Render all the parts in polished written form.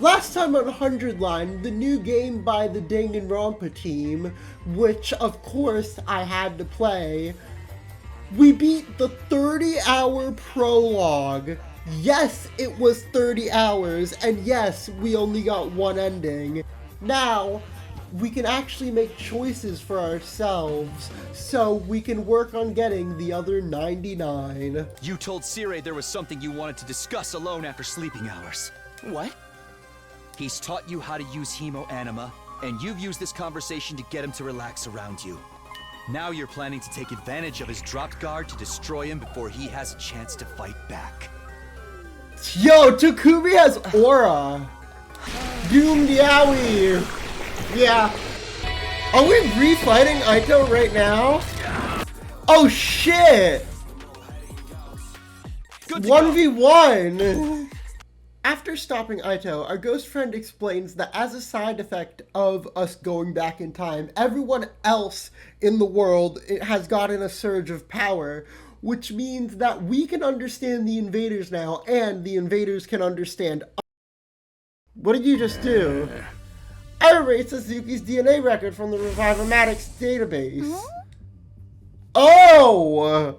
Last time on 100 Line, the new game by the Danganronpa team, which of course I had to play, we beat the 30-hour prologue. Yes, it was 30 hours, and yes, we only got one ending. Now, we can actually make choices for ourselves, so we can work on getting the other 99. You told Sire there was something you wanted to discuss alone after sleeping hours. What? He's taught you how to use Hemo Anima, and you've used this conversation to get him to relax around you. Now you're planning to take advantage of his dropped guard to destroy him before he has a chance to fight back. Yo, Takumi has aura. Doomed Yaoi. Yeah. Are we refighting Aito right now? Oh shit! 1v1! After stopping Aito, our ghost friend explains that as a side effect of us going back in time, everyone else in the world has gotten a surge of power, which means that we can understand the invaders now, and the invaders can understand us. What did you just do? I erased Suzuki's DNA record from the Revivomatics database. Oh!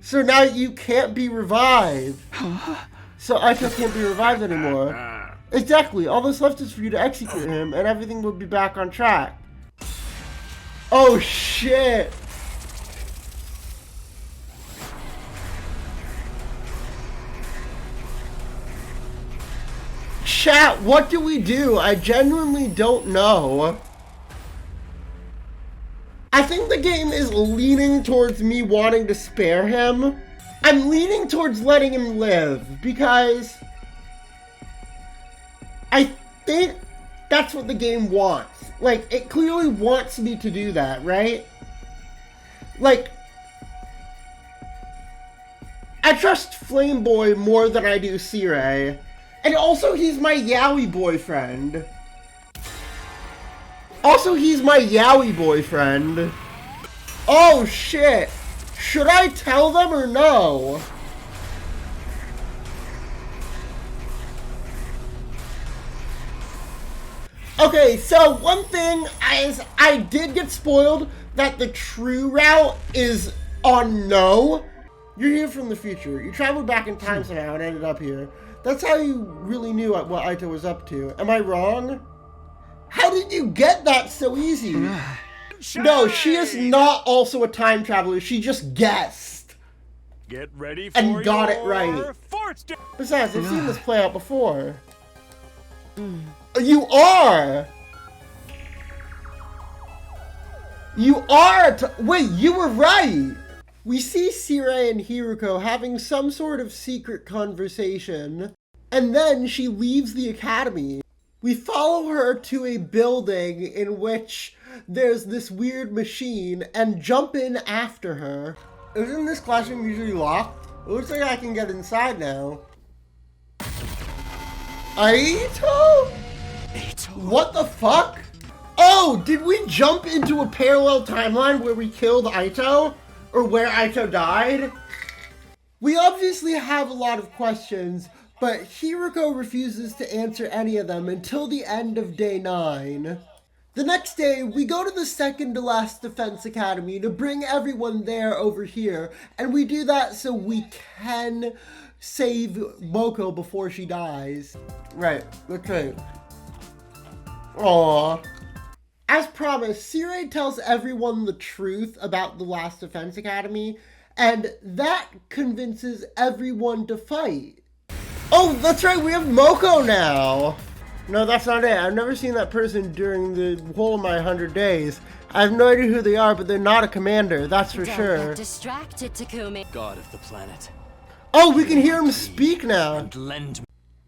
So now you can't be revived. So Aito can't be revived anymore. Exactly, all that's left is for you to execute him, and everything will be back on track. Oh shit! Chat, what do we do? I genuinely don't know. I think the game is leaning towards me wanting to spare him. I'm leaning towards letting him live because I think that's what the game wants. Like, it clearly wants me to do that, right? Like, I trust Flameboy more than I do Sire. And also, he's my yaoi boyfriend. Oh shit! Should I tell them or no? Okay, so one thing is I did get spoiled that the true route is on no. You're here from the future. You traveled back in time somehow and ended up here. That's how you really knew what Aito was up to. Am I wrong? How did you get that so easy? No, she is not also a time traveler. She just guessed. Get ready for and got it right. Besides, I've seen this play out before. You are! Wait, you were right! We see Sire and Hiruko having some sort of secret conversation, and then she leaves the academy. We follow her to a building in which there's this weird machine and jump in after her. Isn't this classroom usually locked? It looks like I can get inside now. Aito? What the fuck? Oh, did we jump into a parallel timeline where we killed Aito? Or where Aito died? We obviously have a lot of questions, but Hiruko refuses to answer any of them until the end of day 9. The next day, we go to the second to last defense academy to bring everyone there over here, and we do that so we can save Moko before she dies. Right, okay. Aww. As promised, Sire tells everyone the truth about the last defense academy, and that convinces everyone to fight. Oh, that's right, we have Moko now! No, that's not it. I've never seen that person during the whole of my 100 days. I have no idea who they are, but they're not a commander, that's for sure. Don't get distracted, Takumi. God of the planet. Oh, we can hear him speak now! And lend me.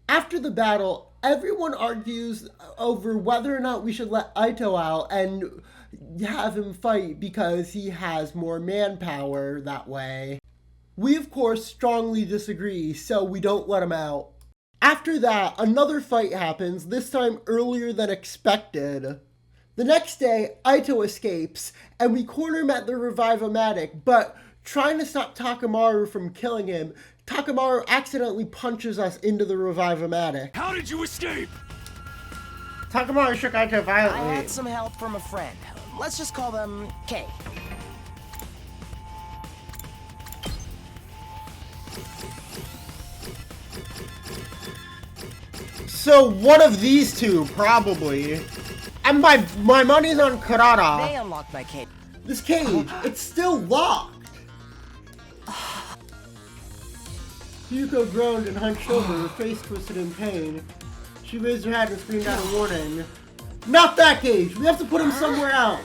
After the battle, everyone argues over whether or not we should let Aito out and have him fight because he has more manpower that way. We, of course, strongly disagree, so we don't let him out. After that, another fight happens, this time earlier than expected. The next day, Aito escapes, and we corner him at the Revivomatic, but trying to stop Takamaru from killing him, Takamaru accidentally punches us into the Revive-O-Matic. How did you escape? Takamaru shook Aito I violently. had some help from a friend. Let's just call them K. So one of these two, probably. And my money's on They Karada. unlocked my cage. This cage, it's still locked. Yuko groaned and hunched over, her face twisted in pain. She raised her head and screamed out a warning. Not that cage! We have to put him somewhere else!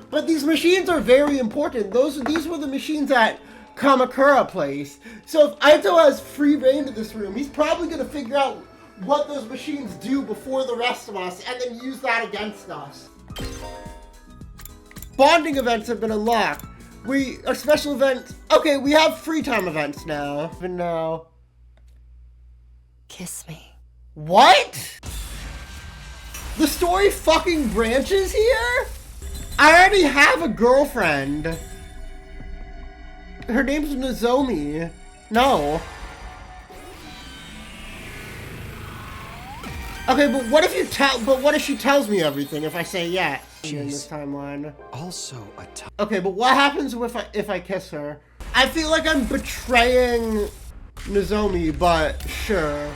But these machines are very important. These were the machines that Kamakura placed. So if Aito has free reign to this room, he's probably going to figure out what those machines do before the rest of us, and then use that against us. Bonding events have been unlocked. Our special events. Okay, we have free time events now. But now. Kiss me. What? The story fucking branches here? I already have a girlfriend. Her name's Nozomi. No. Okay, but what if she tells me everything if I say yes in this timeline? Also a Okay, but what happens if I kiss her? I feel like I'm betraying Nozomi, but sure.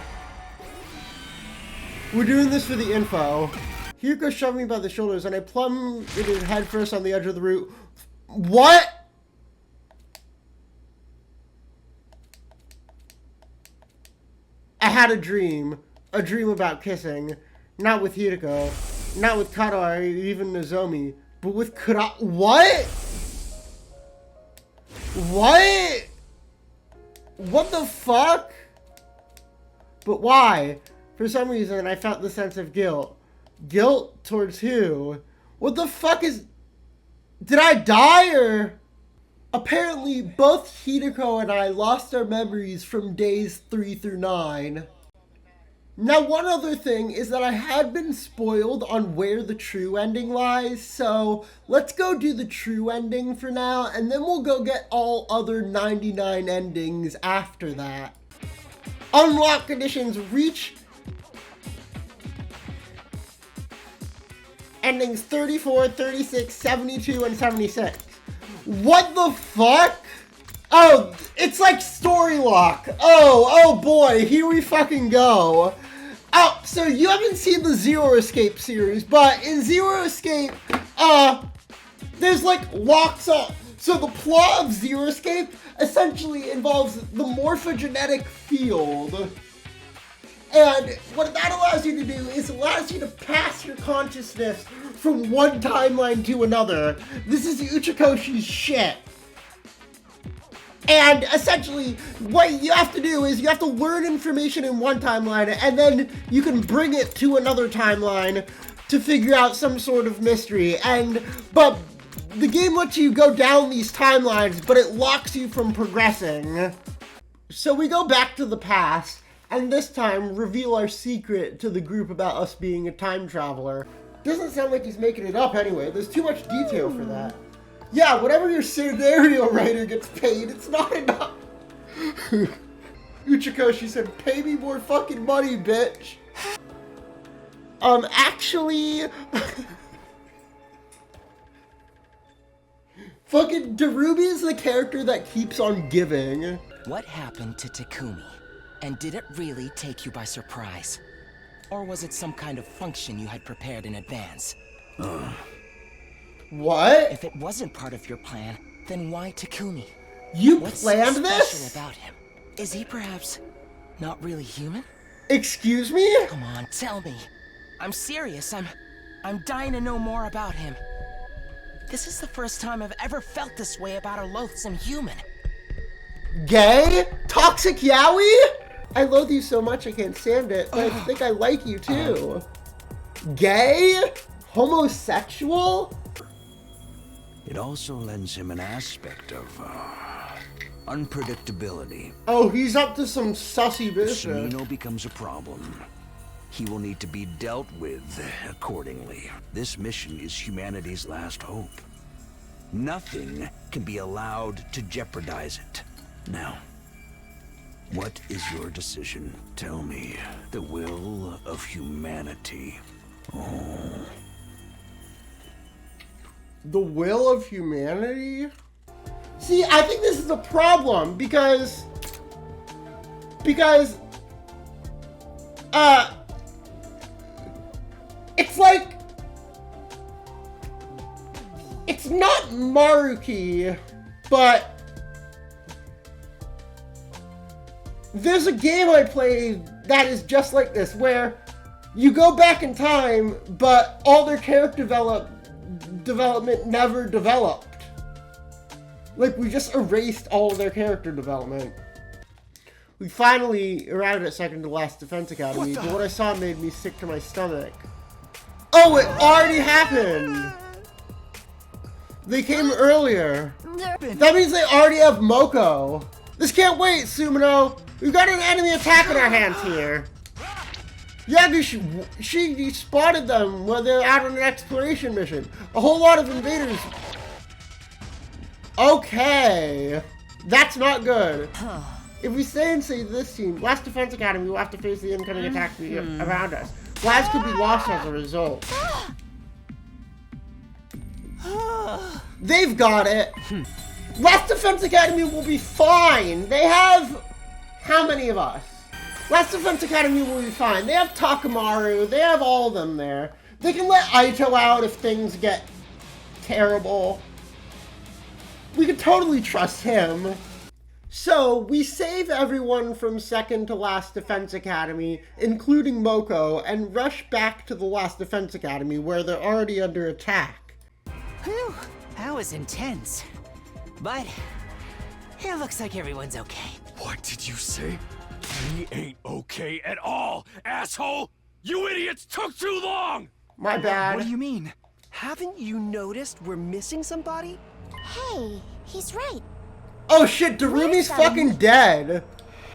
We're doing this for the info. Hyuko shoved me by the shoulders and I plummeted headfirst on the edge of the route. What? I had a dream about kissing. Not with Hiriko, not with Kado or even Nozomi, but with Kura. What? What? What the fuck? But why? For some reason, I felt the sense of guilt. Guilt towards who? What the fuck is... Did I die or... Apparently, both Hideko and I lost our memories from days 3 through 9. Now, one other thing is that I had been spoiled on where the true ending lies, so let's go do the true ending for now, and then we'll go get all other 99 endings after that. Unlock conditions, reach endings 34, 36, 72, and 76. What the fuck? Oh, it's like story lock. Oh boy, here we fucking go. Oh, so you haven't seen the Zero Escape series, but in Zero Escape, there's like locks up. So the plot of Zero Escape essentially involves the morphogenetic field. And what that allows you to do is allows you to pass your consciousness from one timeline to another. This is Uchikoshi's shit. And essentially, what you have to do is you have to learn information in one timeline, and then you can bring it to another timeline to figure out some sort of mystery. But the game lets you go down these timelines, but it locks you from progressing. So we go back to the past, and this time reveal our secret to the group about us being a time traveler. Doesn't sound like he's making it up anyway. There's too much detail for that. Yeah, whatever your scenario writer gets paid, it's not enough. Uchikoshi said, pay me more fucking money, bitch. Actually... Fucking Darubi is the character that keeps on giving. What happened to Takumi? And did it really take you by surprise? Or was it some kind of function you had prepared in advance? What? If it wasn't part of your plan, then why Takumi? You What's planned so this? special about him? Is he perhaps not really human? Excuse me? Come on, tell me. I'm serious. I'm dying to know more about him. This is the first time I've ever felt this way about a loathsome human. Gay? Toxic yaoi? I loathe you so much I can't stand it, but I think I like you too. Gay? Homosexual? It also lends him an aspect of unpredictability. Oh, he's up to some sussy business. Sumino becomes a problem. He will need to be dealt with accordingly. This mission is humanity's last hope. Nothing can be allowed to jeopardize it. Now, What is your decision? Tell me. The will of humanity. Oh. The will of humanity? See, I think this is a problem because it's like, it's not Maruki, but there's a game I played that is just like this, where you go back in time, but all their character development never developed. Like, we just erased all of their character development. We finally arrived at second to last Defense Academy, but what I saw made me sick to my stomach. Oh, it already happened! They came earlier. That means they already have Moko. This can't wait, Sumino. We've got an enemy attack in our hands here. Yeah, she spotted them when they're out on an exploration mission. A whole lot of invaders. Okay. That's not good. If we stay and save this team, Last Defense Academy will have to face the incoming attack around us. Lives could be lost as a result. They've got it. Last Defense Academy will be fine. They have... how many of us? Last Defense Academy will be fine. They have Takamaru. They have all of them there. They can let Aito out if things get terrible. We could totally trust him. So, we save everyone from second to Last Defense Academy, including Moko, and rush back to the Last Defense Academy where they're already under attack. Whew, that was intense. But it looks like everyone's okay. What did you say? We ain't okay at all, asshole! You idiots took too long! My bad. What do you mean? Haven't you noticed we're missing somebody? Hey, he's right. Oh shit, Darumi's fucking dead.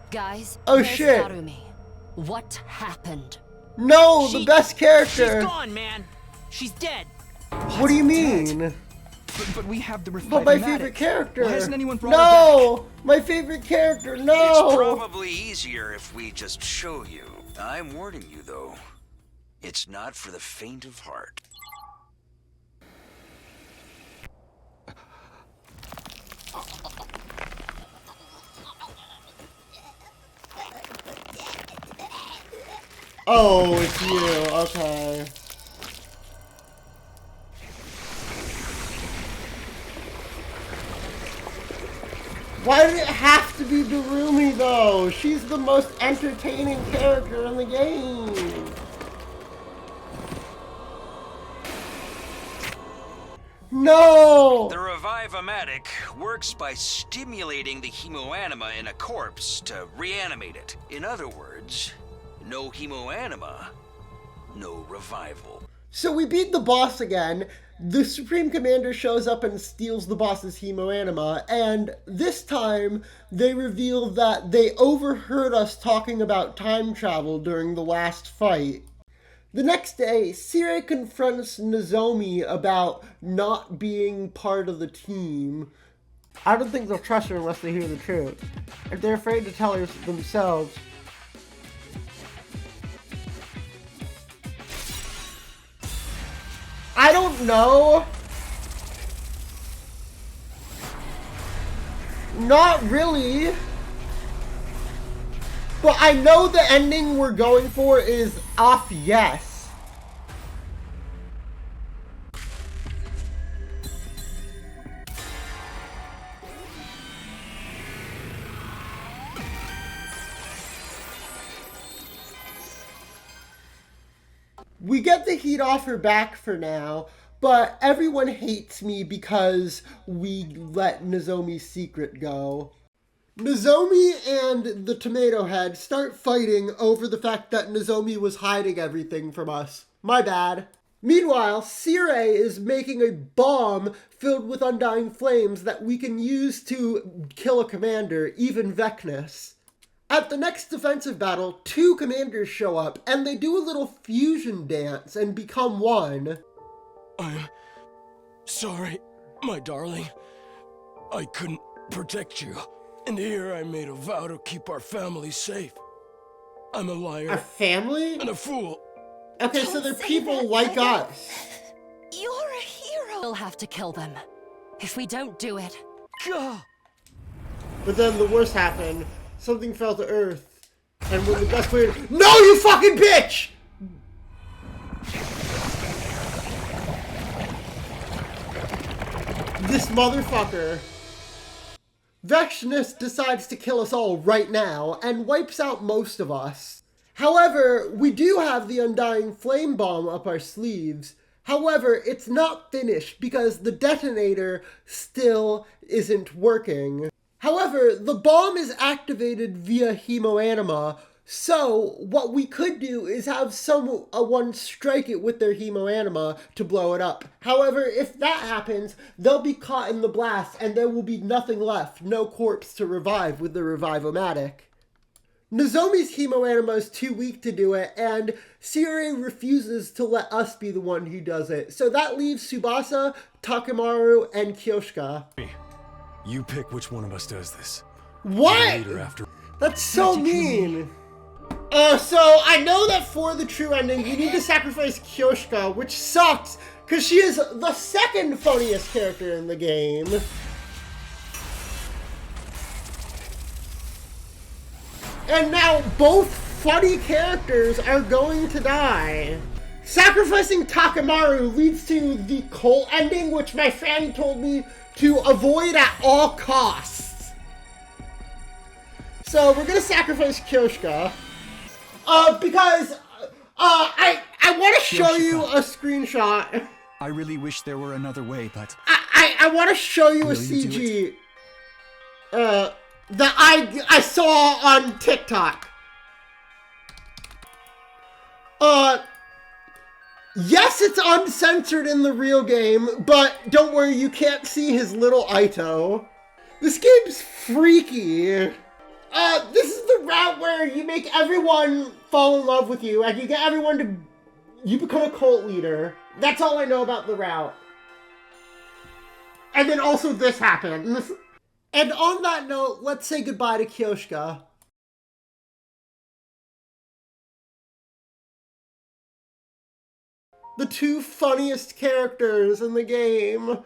Guys, oh where's shit. Darumi? What happened? No, the best character. She's gone, man. She's dead. What do you mean? But we have the But my favorite character. Why hasn't anyone brought her back? No, my favorite character. No. It's probably easier if we just show you. I'm warning you, though. It's not for the faint of heart. Oh, it's you. Okay. Why did it have to be Darumi, though? She's the most entertaining character in the game. No! The Revive-O-Matic works by stimulating the hemoanima in a corpse to reanimate it. In other words, no hemoanima, no revival. So we beat the boss again. The Supreme Commander shows up and steals the boss's hemoanima, and this time they reveal that they overheard us talking about time travel during the last fight. The next day, Sire confronts Nozomi about not being part of the team. I don't think they'll trust her unless they hear the truth. If they're afraid to tell her themselves. I don't know. Not really. But I know the ending we're going for is off yes. We get the heat off her back for now, but everyone hates me because we let Nozomi's secret go. Nozomi and the Tomato Head start fighting over the fact that Nozomi was hiding everything from us. My bad. Meanwhile, Sire is making a bomb filled with undying flames that we can use to kill a commander, even Vecnus. At the next defensive battle, two commanders show up, and they do a little fusion dance and become one. I'm sorry, my darling. I couldn't protect you. And here I made a vow to keep our family safe. I'm a liar. A family? And a fool. Okay, so they're people like us. You're a hero. We'll have to kill them. If we don't do it. Gah! But then the worst happened. Something fell to Earth. And when the best way to— No, you fucking bitch! This motherfucker. Vexness decides to kill us all right now and wipes out most of us. However, we do have the Undying Flame Bomb up our sleeves. However, it's not finished because the detonator still isn't working. However, the bomb is activated via hemoanima, so what we could do is have someone strike it with their hemoanima to blow it up. However, if that happens, they'll be caught in the blast and there will be nothing left, no corpse to revive with the Revive-O-Matic. Nozomi's hemoanima is too weak to do it, and Seirei refuses to let us be the one who does it. So that leaves Tsubasa, Takemaru, and Kyoshika. You pick which one of us does this. What? That's so mean. So I know that for the true ending, you need to sacrifice Kyoshika, which sucks, because she is the second funniest character in the game. And now both funny characters are going to die. Sacrificing Takemaru leads to the cult ending, which my friend told me to avoid at all costs. So we're gonna sacrifice Kyoshika. Because I want to show you a screenshot. I really wish there were another way, but I want to show you a CG that I saw on TikTok. Yes, it's uncensored in the real game, but don't worry, you can't see his little Aito. This game's freaky. This is the route where you make everyone fall in love with you, and you get everyone to... You become a cult leader. That's all I know about the route. And then also this happens. And on that note, let's say goodbye to Kyoshika. The two funniest characters in the game.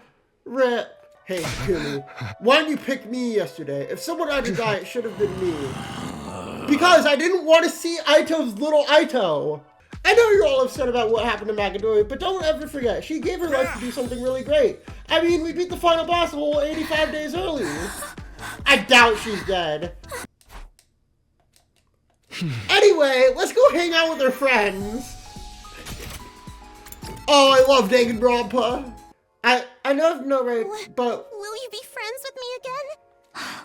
Rip. Hey, Kumi, why didn't you pick me yesterday? If someone had to die, it should have been me. Because I didn't want to see Aito's little Aito. I know you're all upset about what happened to Magadori, but don't ever forget, she gave her life to do something really great. I mean, we beat the final boss a whole 85 days early. I doubt she's dead. Anyway, let's go hang out with her friends. Oh, I love Danganronpa. I know I've no right, but... Will you be friends with me again?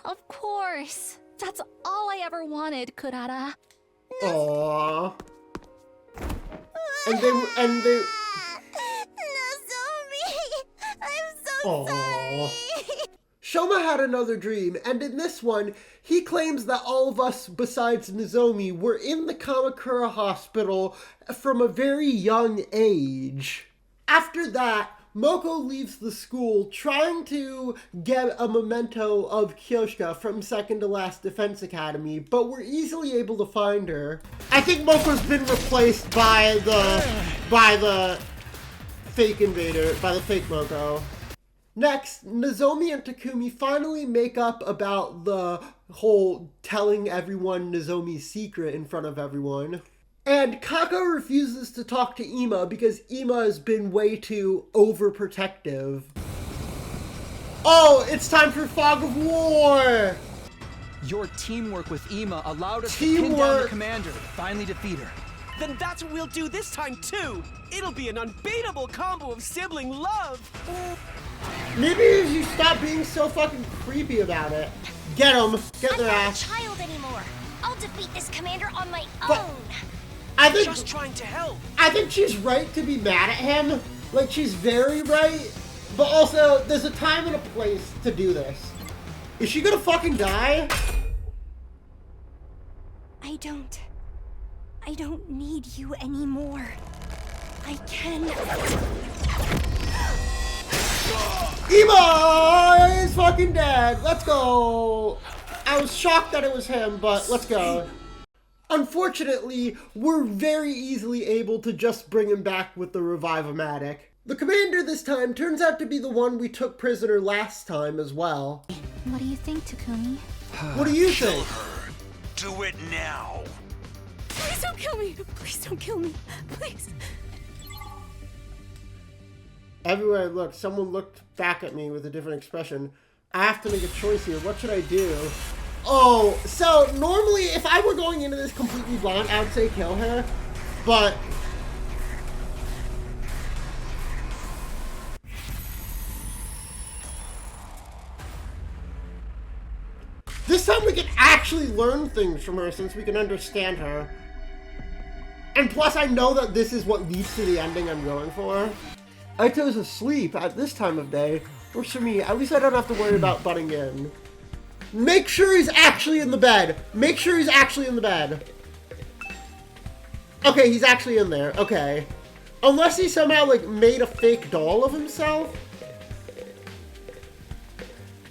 Of course. That's all I ever wanted, Kurara. Aww. And they... Nozomi! I'm so sorry! Shoma had another dream, and in this one, he claims that all of us besides Nozomi were in the Kamakura hospital from a very young age. After that, Moko leaves the school trying to get a memento of Kyoshika from second to last Defense Academy, but we're easily able to find her. I think Moko's been replaced by the fake invader, by the fake Moko. Next, Nozomi and Takumi finally make up about the whole telling everyone Nozomi's secret in front of everyone. And Kako refuses to talk to Ima because Ima has been way too overprotective. Oh, it's time for Fog of War! your teamwork with Ima allowed us to pin down the commander and finally defeat her. Then that's what we'll do this time too! It'll be an unbeatable combo of sibling love! Maybe if you stop being so fucking creepy about it. Get them! Get their ass! I'm not a child anymore! I'll defeat this commander on my own! I think, just trying to help. I think she's right to be mad at him. Like, she's very right. But also, there's a time and a place to do this. Is she gonna fucking die? I don't need you anymore. I can... Ima is fucking dead. Let's go. I was shocked that it was him, but let's go. Unfortunately, we're very easily able to just bring him back with the Revive-O-Matic. The commander this time turns out to be the one we took prisoner last time as well. What do you think, Takumi? What do you Kill think? her. Do it now. Please don't kill me! Please don't kill me! Please! Everywhere I looked, someone looked back at me with a different expression. I have to make a choice here. What should I do? Oh, so normally if I were going into this completely blind, I would say kill her. But this time we can actually learn things from her since we can understand her. And plus I know that this is what leads to the ending I'm going for. Aito's asleep at this time of day. Works for me. At least I don't have to worry about butting in. Make sure he's actually in the bed. Make sure he's actually in the bed. Okay, he's actually in there. Okay. Unless he somehow, like, made a fake doll of himself.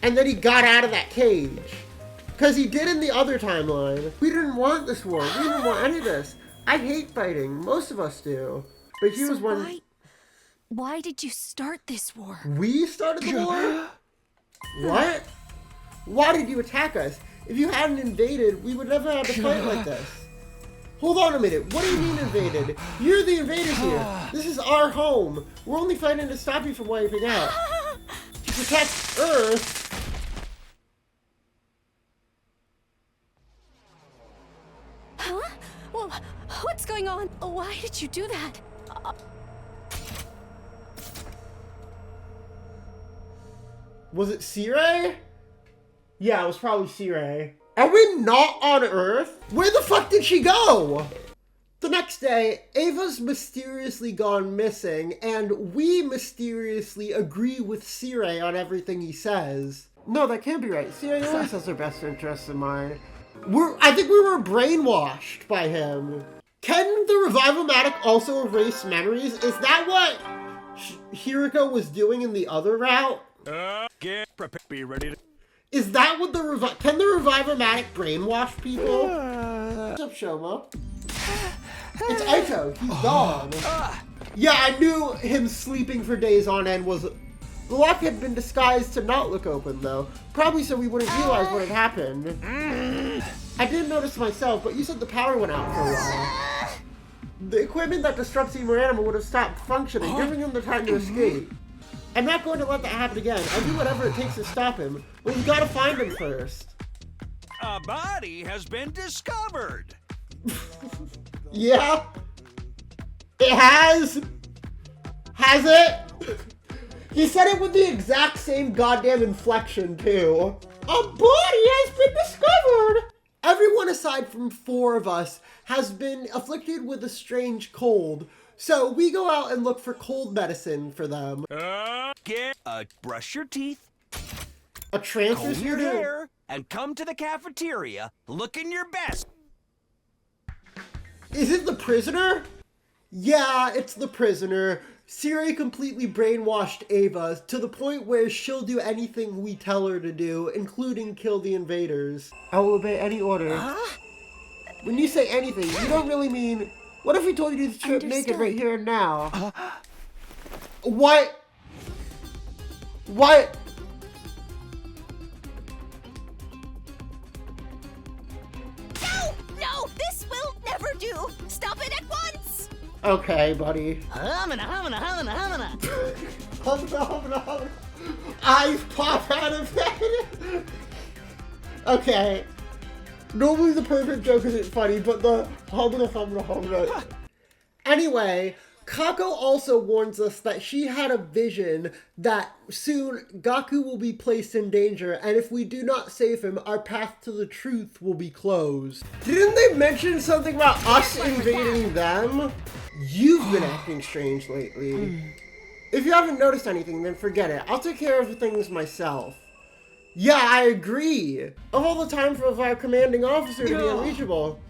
And then he got out of that cage. Because he did in the other timeline. We didn't want this war. We didn't want any of this. I hate fighting. Most of us do. But he was one... Why did you start this war? We started the war? What? Why did you attack us? If you hadn't invaded, we would never have to fight like this. Hold on a minute. What do you mean invaded? You're the invaders here. This is our home. We're only fighting to stop you from wiping out. To protect Earth. Huh? Well, what's going on? Why did you do that? Was it Sirei? Yeah, it was probably Sirei. Are we not on Earth? Where the fuck did she go? The next day, Ava's mysteriously gone missing, and we mysteriously agree with Sirei on everything he says. No, that can't be right. Sirei always has her best interests in mind. I think we were brainwashed by him. Can the Revive-O-Matic also erase memories? Is that what Hiriko was doing in the other route? Get prepared. Be ready to... Is that what can the Revive-O-Matic brainwash people? What's up, Shoma? It's Aito. He's gone. Yeah, I knew him sleeping for days on end was... The lock had been disguised to not look open, though. Probably so we wouldn't realize what had happened. I didn't notice myself, but you said the power went out for a while. The equipment that disrupts the animal would have stopped functioning, giving him the time to escape. I'm not going to let that happen again. I'll do whatever it takes to stop him, but we've got to find him first. A body has been discovered. Yeah? It has? Has it? He said it with the exact same goddamn inflection, too. A body has been discovered! Everyone aside from 4 of us has been afflicted with a strange cold, so we go out and look for cold medicine for them. Brush your teeth, A transfer comb your student? hair, and come to the cafeteria looking your best. Is it the prisoner? Yeah, it's the prisoner. Siri completely brainwashed Ava to the point where she'll do anything we tell her to do, including kill the invaders. I will obey any order. When you say anything, you don't really mean... What if we told you to strip naked right here and now? What? What? No! This will never do! Stop it at once! Okay, buddy. Humana, humana, humana, humana. Humana. Eyes pop out of head. Okay. Normally the perfect joke isn't funny, but the humana. Anyway, Kako also warns us that she had a vision that soon Gaku will be placed in danger, and if we do not save him, our path to the truth will be closed. Didn't they mention something about us invading them? You've been acting strange lately. If you haven't noticed anything, then forget it. I'll take care of things myself. Yeah, I agree. Of all the time for our commanding officer to be unreachable.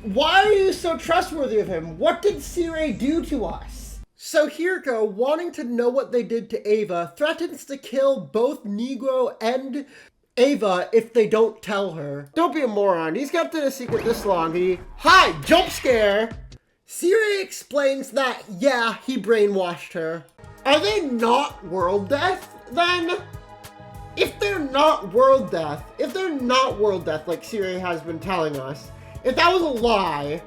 Why are you so trustworthy of him? What did Sirei do to us? So Hiriko, wanting to know what they did to Ava, threatens to kill both Negro and Ava if they don't tell her. Don't be a moron. He's kept it a secret this long. Hi, jump scare! Siri explains that, yeah, he brainwashed her. Are they not world death, then? If they're not world death like Siri has been telling us, if that was a lie,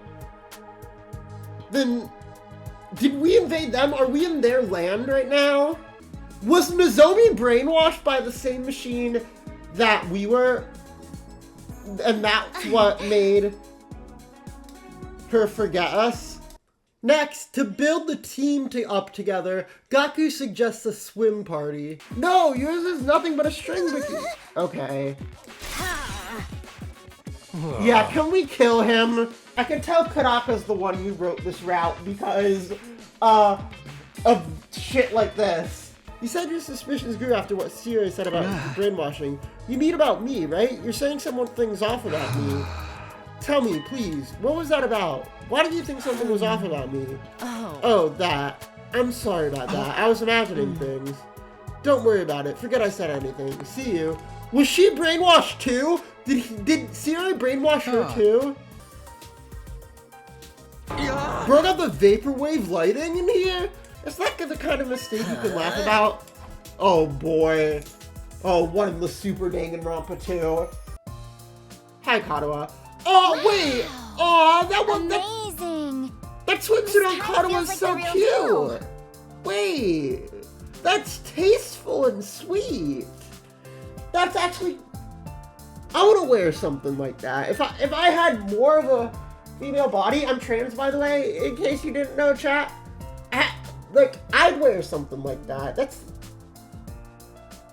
then did we invade them? Are we in their land right now? Was Nozomi brainwashed by the same machine that we were? And that's what made her forget us? Next, to build the team up together, Gaku suggests a swim party. No, yours is nothing but a string bikini. Okay. Yeah, can we kill him? I can tell Karaka's the one who wrote this route because of shit like this. You said your suspicions grew after what Siri said about brainwashing. You mean about me, right? You're saying things off about me. Tell me, please, what was that about? Why did you think something was off about me? Oh, that. I'm sorry about that. I was imagining things. Don't worry about it. Forget I said anything. See you. Was she brainwashed too? Did Siri brainwash her too? Bro got the vaporwave lighting in here? Is that the kind of mistake you can laugh about? Oh boy. Oh, one of the Super Danganronpa 2. Hi, Katawa. Oh, wait! Oh, that one. Amazing! That swimsuit on Katawa is so cute! Wait. That's tasteful and sweet. That's actually. I want to wear something like that. If I had more of a female body, I'm trans by the way, in case you didn't know, chat. I'd wear something like that.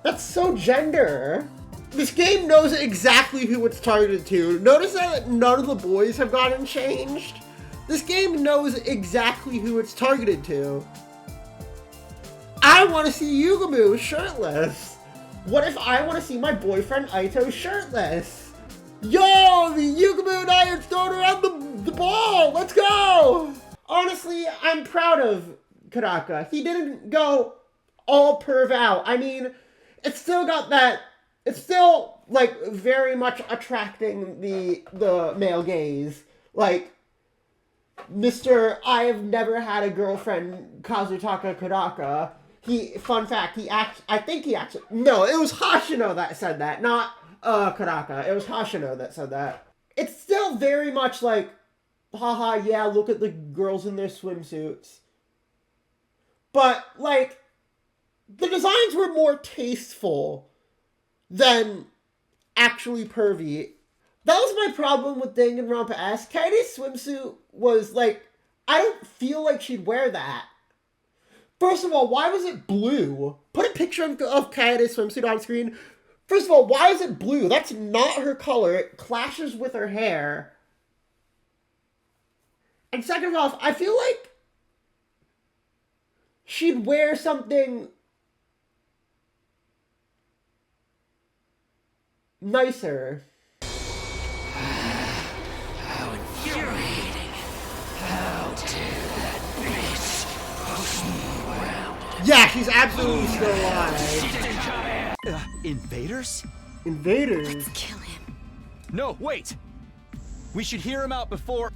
That's so gender. This game knows exactly who it's targeted to. Notice that none of the boys have gotten changed. This game knows exactly who it's targeted to. I want to see Yugamu shirtless. What if I want to see my boyfriend Aito shirtless? Yo, the Yugamu and I are throwing around the ball. Let's go. Honestly, I'm proud of Karaka. He didn't go all perv out. I mean, it's still got that. It's still, like, very much attracting the male gaze. Like, Mr. I have never had a girlfriend, Kazutaka Karaka. Fun fact, no, it was Hashino that said that, not, Karaka. It was Hashino that said that. It's still very much like, haha, yeah, look at the girls in their swimsuits. But, like, the designs were more tasteful than actually pervy. That was my problem with Danganronpa S. Kaede's swimsuit was like, I don't feel like she'd wear that. First of all, why was it blue? Put a picture of Kaede's swimsuit on screen. First of all, why is it blue? That's not her color. It clashes with her hair. And second off, I feel like she'd wear something nicer. How infuriating. How dare that bitch push me around. Yeah, she's absolutely still alive. Invaders? Invaders? Kill him. No, wait! We should hear him out before...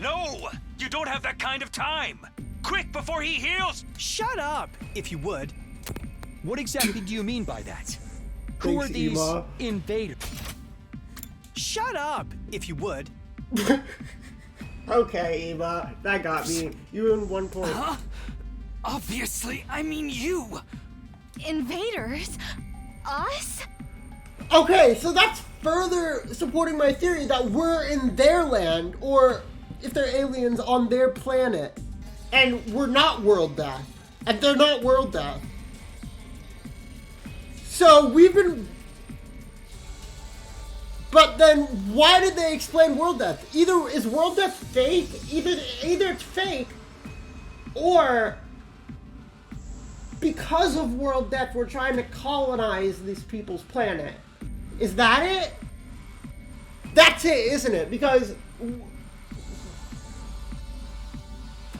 No! You don't have that kind of time! Quick, before he heals! Shut up, if you would. What exactly do you mean by that? Who Thanks, are these Ema. invaders? Shut up, if you would. Okay, Eva, that got me. You in 1 point. Huh? Obviously, I mean you! Invaders? Us? Okay, so that's further supporting my theory that we're in their land, or if they're aliens, on their planet. And we're not world death. And they're not world death. So we've been... But then why did they explain world death? Either is world death fake, either it's fake, or because of world death we're trying to colonize these people's planet. Is that it? That's it, isn't it? Because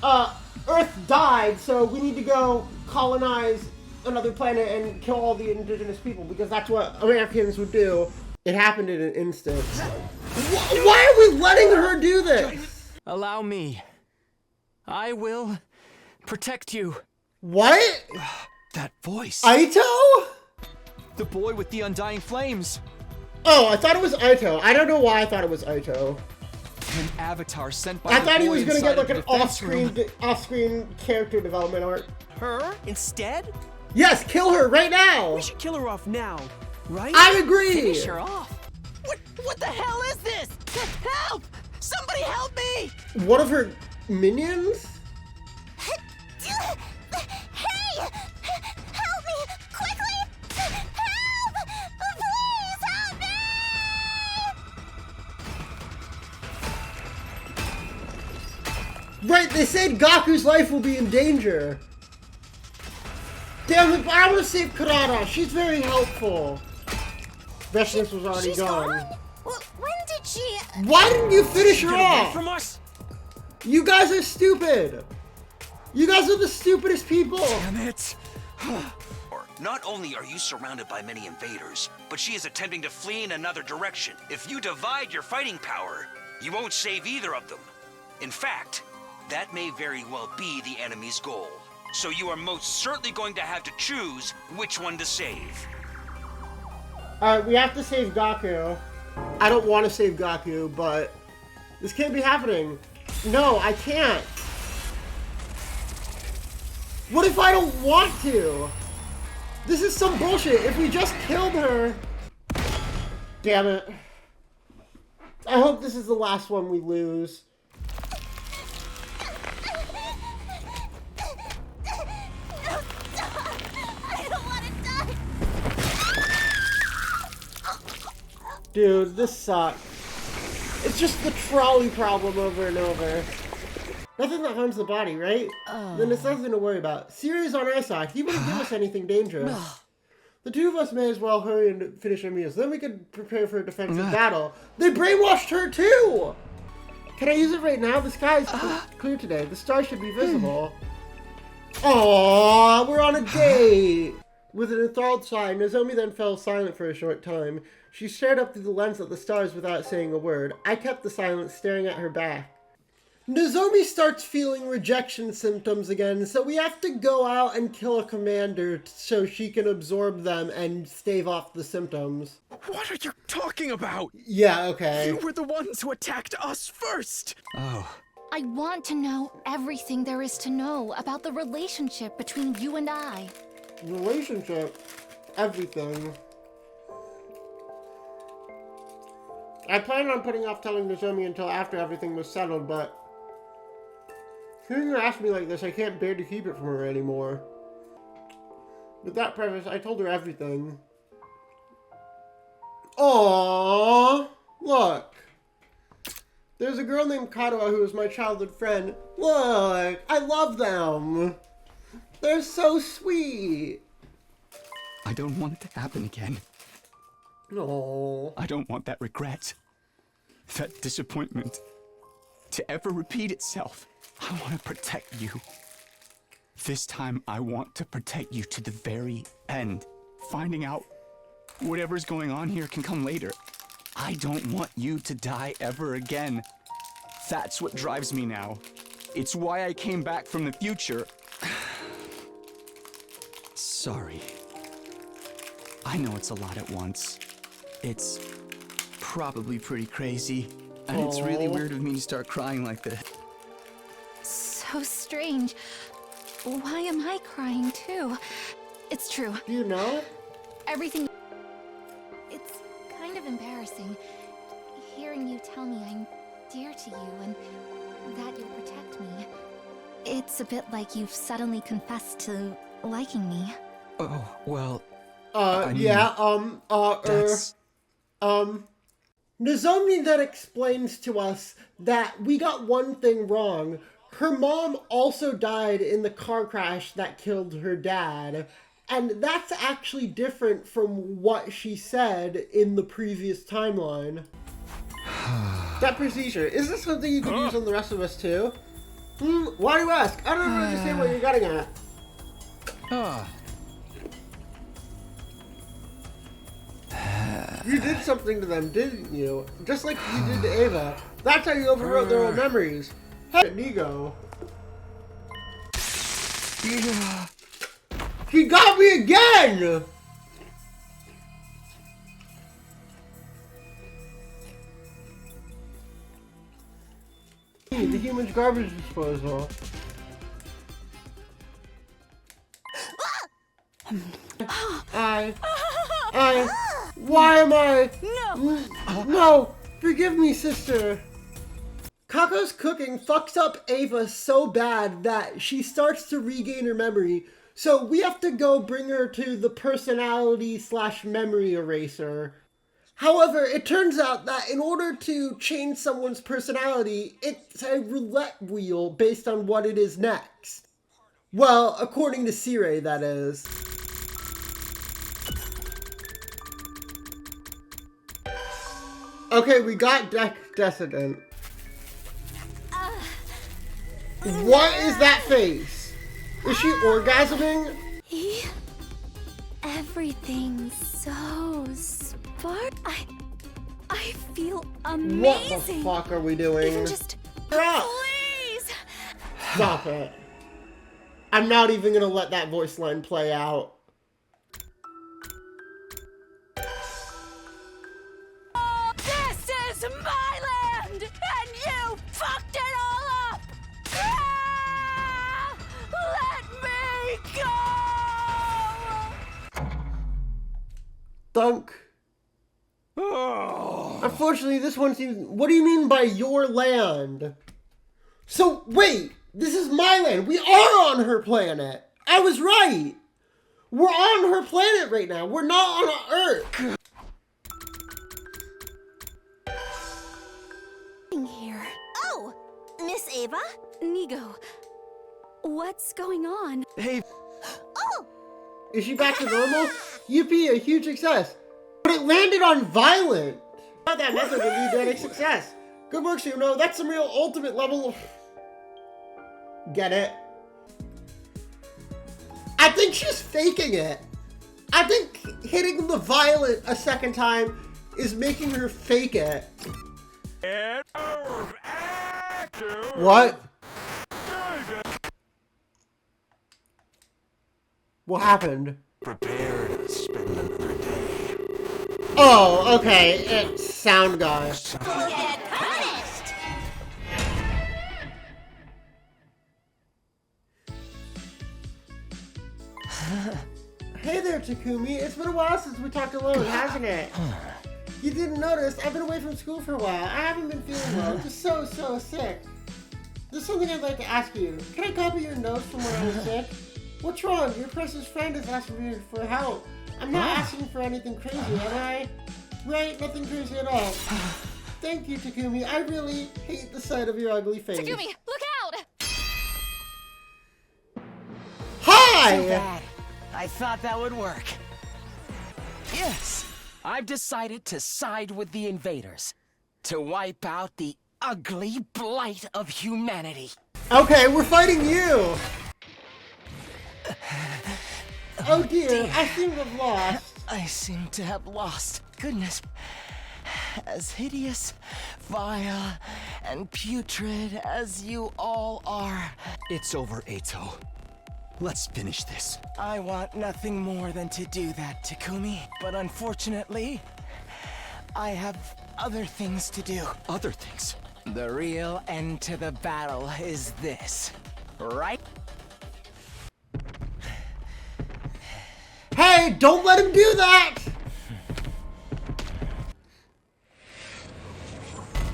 Earth died, so we need to go colonize another planet and kill all the indigenous people because that's what Americans would do. It happened in an instant. Why are we letting her do this? Allow me. I will protect you. What? That voice. Aito? The boy with the undying flames. Oh, I thought it was Aito. I don't know why I thought it was Aito. An avatar sent by I the thought he boy was gonna inside get like of an the defense room. off-screen character development art. Her instead? Yes, kill her right now. We should kill her off now, right? I agree. Finish her off. What the hell is this? Help! Somebody help me! One of her minions? Hey! Help me! Quickly! Help! Please help me! Right, they said Gaku's life will be in danger. Damn it, but I want to save Karada. She's very helpful. Vestness was already She's gone. Well, when did she... Why didn't you finish her Get away off? from us! You guys are stupid. You guys are the stupidest people. Damn it. Not only are you surrounded by many invaders, but she is attempting to flee in another direction. If you divide your fighting power, you won't save either of them. In fact, that may very well be the enemy's goal. So you are most certainly going to have to choose which one to save. Alright, we have to save Gaku. I don't want to save Gaku, but this can't be happening. No, I can't. What if I don't want to? This is some bullshit. If we just killed her... Damn it. I hope this is the last one we lose. Dude, this sucks. It's just the trolley problem over and over. Nothing that harms the body, right? Then it's nothing to worry about. Sirius on our side. He wouldn't give us anything dangerous. The two of us may as well hurry and finish our meals. Then we can prepare for a defensive battle. They brainwashed her too! Can I use it right now? The sky is clear today. The stars should be visible. Aww, we're on a date! With an enthralled sigh, Nozomi then fell silent for a short time. She stared up through the lens at the stars without saying a word. I kept the silence, staring at her back. Nozomi starts feeling rejection symptoms again, so we have to go out and kill a commander so she can absorb them and stave off the symptoms. What are you talking about? Yeah, okay. You were the ones who attacked us first! Oh. I want to know everything there is to know about the relationship between you and I. Relationship. Everything. I planned on putting off telling Nozomi until after everything was settled, but hearing her ask me like this, I can't bear to keep it from her anymore. With that preface, I told her everything. Aww! Look! There's a girl named Kadoa who is my childhood friend. Look! I love them! They're so sweet! I don't want it to happen again. No. I don't want that regret, that disappointment, to ever repeat itself. I want to protect you. This time, I want to protect you to the very end. Finding out whatever's going on here can come later. I don't want you to die ever again. That's what drives me now. It's why I came back from the future. Sorry. I know it's a lot at once. It's probably pretty crazy, and it's really weird of me to start crying like this. So strange. Why am I crying too? It's true. Do you know? Everything... It's kind of embarrassing hearing you tell me I'm dear to you and that you'll protect me. It's a bit like you've suddenly confessed to liking me. Oh, well... Nozomi then explains to us that we got one thing wrong. Her mom also died in the car crash that killed her dad. And that's actually different from what she said in the previous timeline. That procedure, is this something you could use on the rest of us too? Why do you ask? I don't understand what you're getting at. You did something to them, didn't you? Just like you did to Ava. That's how you overwrote their old memories. Hey, Nigo. He got me again! The human's garbage disposal. Why am I? No, forgive me, sister. Kako's cooking fucks up Ava so bad that she starts to regain her memory. So we have to go bring her to the personality/memory eraser. However, it turns out that in order to change someone's personality, it's a roulette wheel based on what it is next. Well, according to Sire, that is. Okay, we got Decadent. What is that face? Is she orgasming? Everything's so spark. I feel amazing. What the fuck are we doing? Even just Stop. please. Stop it. I'm not even gonna let that voice line play out. This is my land, and you fucked it all up. Let me go. Dunk. Unfortunately, this one seems... What do you mean by your land? So, wait! This is my land! We are on her planet! I was right! We're on her planet right now! We're not on Earth! Here. Oh, Miss Ava? Nigo, what's going on? Hey, Oh! Is she back to normal? Yippee, a huge success! But it landed on violent! Not that method would lead to any success! Good work, Suno. That's some real ultimate level... Get it? I think she's faking it. I think hitting the violent a second time is making her fake it. What? What happened? Prepare to spend another day. Oh, okay. It's sound guy. Get punished! Hey there, Takumi. It's been a while since we talked alone, hasn't it? You didn't notice, I've been away from school for a while. I haven't been feeling well. Just so sick. There's something I'd like to ask you. Can I copy your notes from when I was sick? What's wrong? Your precious friend is asking me for help. I'm not asking for anything crazy, am I? Right, nothing crazy at all. Thank you, Takumi. I really hate the sight of your ugly face. Takumi, look out! Hi! Too bad. I thought that would work. Yes, I've decided to side with the invaders. To wipe out the ugly blight of humanity. Okay, we're fighting you! Oh dear, I seem to have lost. I seem to have lost. Goodness. As hideous, vile, and putrid as you all are. it's over, Eito. Let's finish this. I want nothing more than to do that, Takumi. But unfortunately, I have other things to do. Other things. The real end to the battle is this, right? Hey, don't let him do that!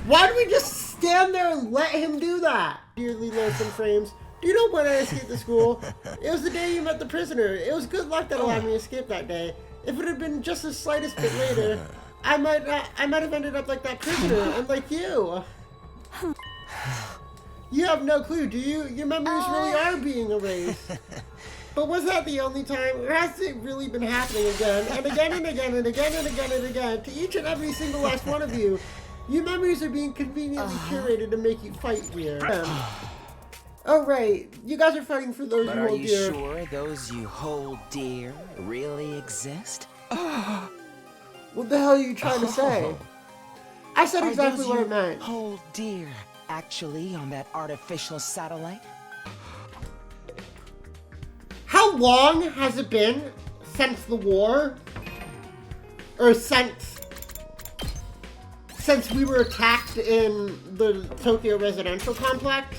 Why do we just stand there and let him do that? Dearly lonesome frames. Do you know when I escaped the school? It was the day you met the prisoner. It was good luck that allowed me to escape that day. If it had been just the slightest bit later, I might have ended up like that prisoner, and like you. You have no clue, do you? Your memories really are being erased. But was that the only time? Or has it really been happening again, and again, and again, and again, and again, and again, to each and every single last one of you? Your memories are being conveniently curated to make you fight here. Oh, right. You guys are fighting for those But you are hold you dear. sure those you hold dear really exist? What the hell are you trying to say? I said exactly what I meant. Oh dear, actually on that artificial satellite? How long has it been since the war? Or since we were attacked in the Tokyo residential complex?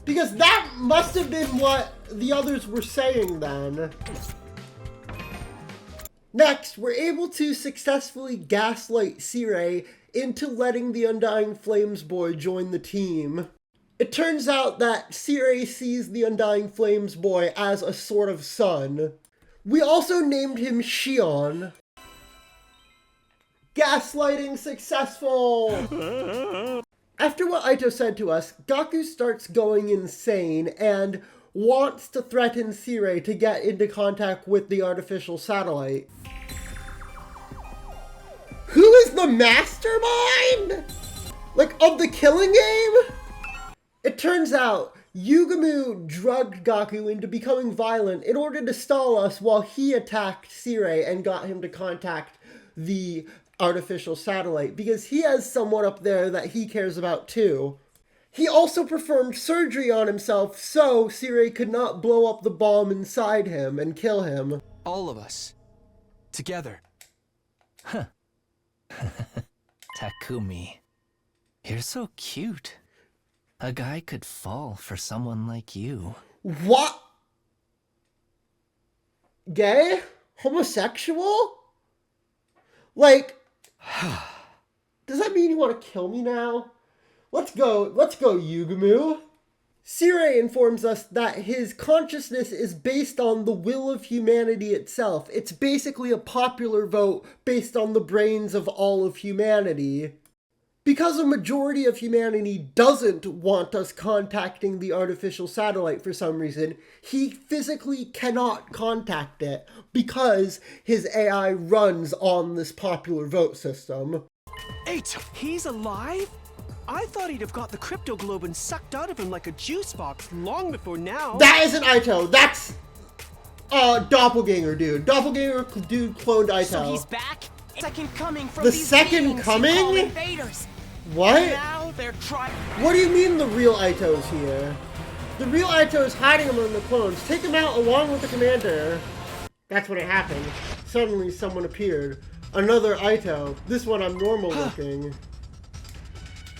Because that must have been what the others were saying then. Next, we're able to successfully gaslight Sirei into letting the Undying Flames boy join the team. It turns out that Sirei sees the Undying Flames boy as a sort of son. We also named him Shion. Gaslighting successful! After what Aito said to us, Gaku starts going insane and wants to threaten Sirei to get into contact with the artificial satellite. Who is the mastermind? Like, of the killing game? It turns out Yugumu drugged Gaku into becoming violent in order to stall us while he attacked Sirei and got him to contact the artificial satellite because he has someone up there that he cares about too. He also performed surgery on himself so Sirei could not blow up the bomb inside him and kill him. All of us. Together. Huh. Takumi, you're so cute. A guy could fall for someone like you. What? Gay? Homosexual? Like, does that mean you want to kill me now? Let's go, Yugumu. Sirei informs us that his consciousness is based on the will of humanity itself. It's basically a popular vote based on the brains of all of humanity. Because a majority of humanity doesn't want us contacting the artificial satellite for some reason, he physically cannot contact it because his AI runs on this popular vote system. Aito, he's alive? I thought he'd have got the crypto globin sucked out of him like a juice box long before now. That isn't Aito, that's Doppelganger dude. Doppelganger dude cloned Aito. So he's back? Second coming from The these second beings you coming? call invaders. What? Now they're trying. What do you mean the real Aito's here? The real Aito is hiding among the clones. Take him out along with the commander. That's when it happened. Suddenly someone appeared. Another Aito. This one I'm normal looking.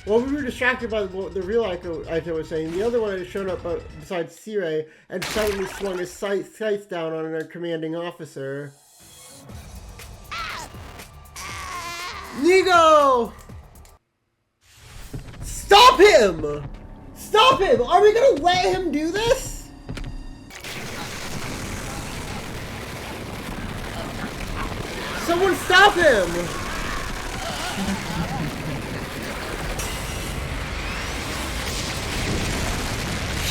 Well, we were distracted by what the real Aito was saying. The other one had shown up besides Sirei and suddenly swung his sights down on our commanding officer. Nigo! Stop him! Stop him! Are we gonna let him do this? Someone stop him!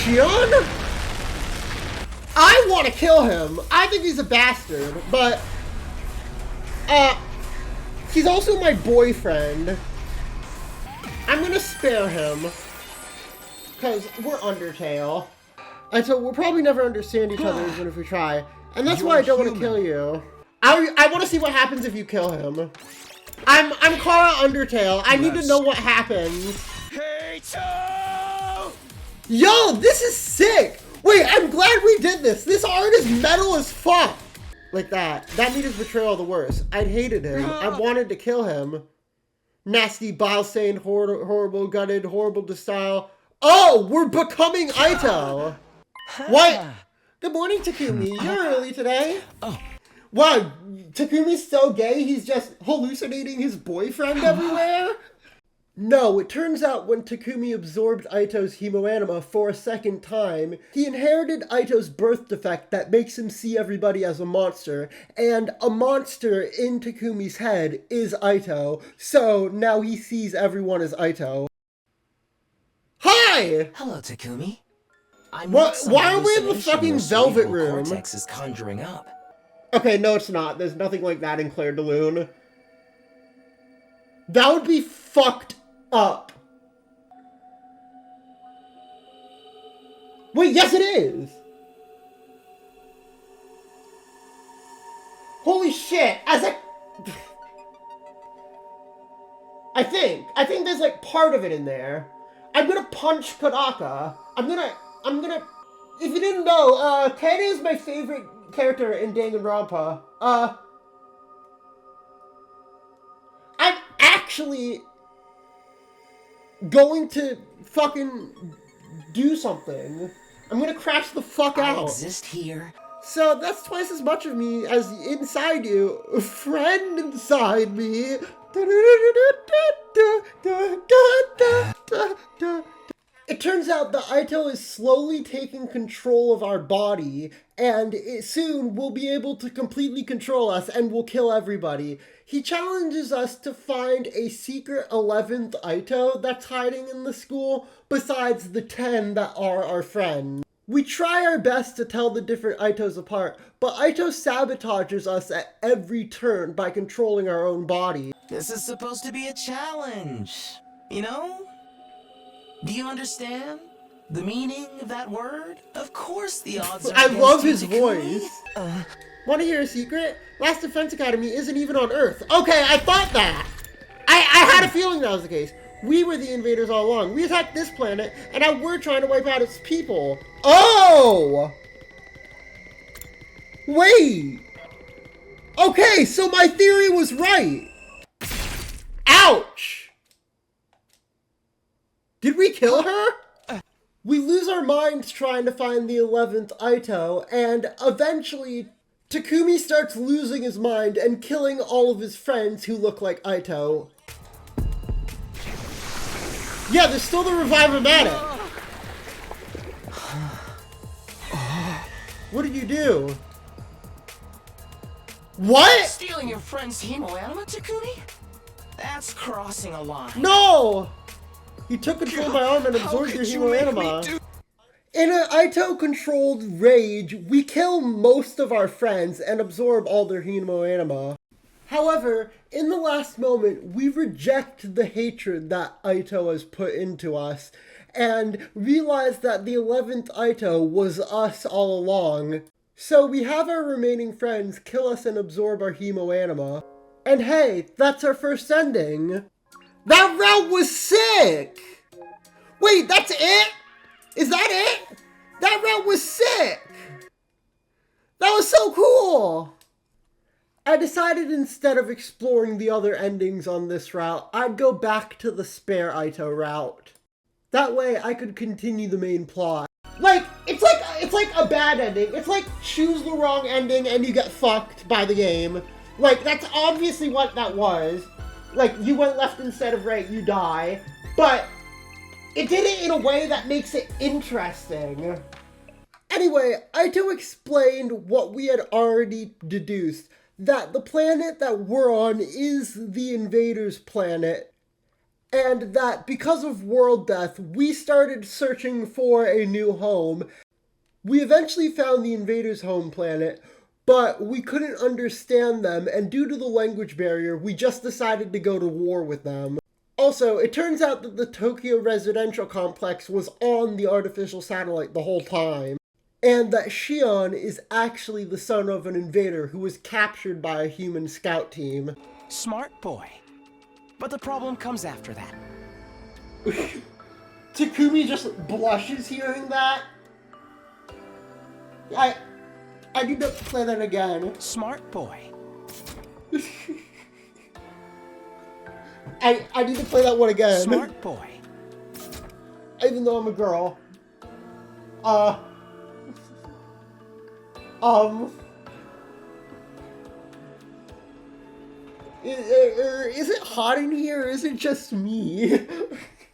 Shion? I want to kill him. I think he's a bastard, but he's also my boyfriend. I'm gonna spare him because we're Undertale, and so we'll probably never understand each other even if we try. And that's why I don't want to kill you. I want to see what happens if you kill him. I'm Chara Undertale. I need to know what happens. Yo, this is sick! Wait, I'm glad we did this! This art is metal as fuck! Like that. That made his betrayal the worst. I hated him. I wanted to kill him. Nasty, bile-stained, horrible, gutted, horrible to style. Oh, we're becoming Aito! What? Good morning, Takumi. You're early today. Oh. Wow, Takumi's so gay, he's just hallucinating his boyfriend everywhere? No, it turns out when Takumi absorbed Aito's hemoanima for a second time, he inherited Aito's birth defect that makes him see everybody as a monster, and a monster in Takumi's head is Aito, so now he sees everyone as Aito. Hi! Hello, Takumi. Why are we in the fucking velvet room? Cortex is conjuring up. Okay, no it's not. There's nothing like that in Claire de Lune. That would be fucked up. Wait, yes it is! shit, as a... I think there's like part of it in there. I'm gonna punch Kodaka. I'm gonna, if you didn't know, Kaede is my favorite character in Danganronpa. I'm actually going to fucking do something. I'm gonna crash the fuck out. I exist here. So that's twice as much of me as inside you. A friend inside me. It turns out that Aito is slowly taking control of our body, and soon will be able to completely control us and will kill everybody. He challenges us to find a secret 11th Aito that's hiding in the school, besides the 10 that are our friends. We try our best to tell the different Aitos apart, but Aito sabotages us at every turn by controlling our own body. This is supposed to be a challenge, you know? Do you understand the meaning of that word? Of course the odds are I love his against you, voice. Want to hear a secret? Last Defense Academy isn't even on Earth. Okay, I thought that. I had a feeling that was the case. We were the invaders all along. We attacked this planet, and now we're trying to wipe out its people. Oh! Wait! Okay, so my theory was right. Ouch! Did we kill her? We lose our minds trying to find the 11th Aito, and eventually Takumi starts losing his mind and killing all of his friends who look like Aito. Yeah, there's still the Revive-O-Matic. What did you do? What? Stealing your friend's hemoanima, Takumi? That's crossing a line. No! He took control of my arm and absorbed your hemoanima. In an Aito-controlled rage, we kill most of our friends and absorb all their hemoanima. However, in the last moment, we reject the hatred that Aito has put into us and realize that the 11th Aito was us all along. So we have our remaining friends kill us and absorb our hemoanima. And hey, that's our first ending. That route was sick! Wait, that's it? Is that it? That route was sick! That was so cool! I decided instead of exploring the other endings on this route, I'd go back to the spare Aito route. That way I could continue the main plot. It's like a bad ending. It's like choose the wrong ending and you get fucked by the game. Like, that's obviously what that was. Like, you went left instead of right, you die. But it did it in a way that makes it interesting. Anyway, Aito explained what we had already deduced. That the planet that we're on is the invaders' planet, and that because of world death, we started searching for a new home. We eventually found the invaders' home planet, but we couldn't understand them, and due to the language barrier, we just decided to go to war with them. Also, it turns out that the Tokyo residential complex was on the artificial satellite the whole time. And that Shion is actually the son of an invader who was captured by a human scout team. Smart boy. But the problem comes after that. Takumi just blushes hearing that. I need to play that again. Smart boy. I need to play that one again. Smart boy. Even though I'm a girl. Is it hot in here or is it just me?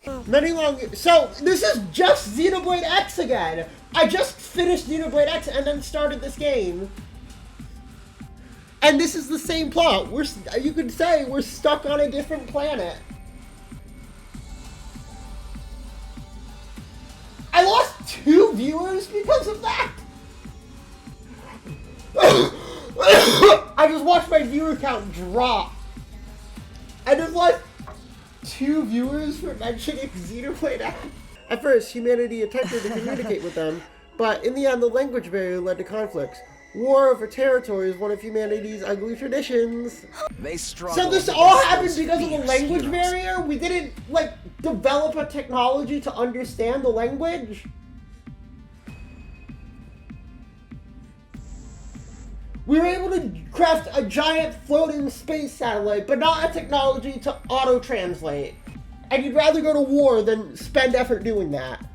So, this is just Xenoblade X again! I just finished Xenoblade X and then started this game. And this is the same plot. You could say we're stuck on a different planet. I lost 2 viewers because of that! I just watched my viewer count drop. I just lost 2 viewers for mentioning Xenoblade X. At first, humanity attempted to communicate with them, but in the end, the language barrier led to conflicts. War over territory is one of humanity's ugly traditions. They struggle. So this all happened because of the language barrier? We didn't, like, develop a technology to understand the language? We were able to craft a giant floating space satellite, but not a technology to auto-translate. And you'd rather go to war than spend effort doing that.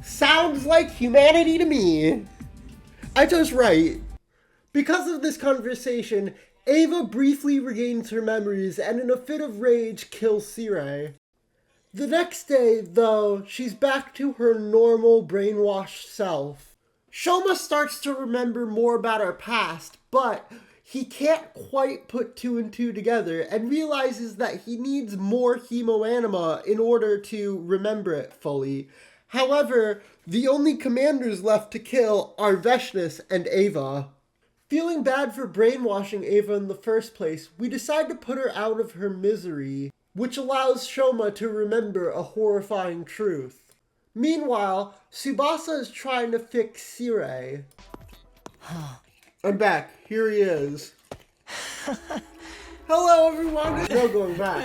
Sounds like humanity to me. Aito's right. Because of this conversation, Ava briefly regains her memories and in a fit of rage kills Sirei. The next day, though, she's back to her normal brainwashed self. Shoma starts to remember more about her past, but he can't quite put two and two together and realizes that he needs more hemoanima in order to remember it fully. However, the only commanders left to kill are Veshnis and Ava. Feeling bad for brainwashing Ava in the first place, we decide to put her out of her misery, which allows Shoma to remember a horrifying truth. Meanwhile, Tsubasa is trying to fix Sirei. I'm back. Here he is. Hello, everyone. No going back.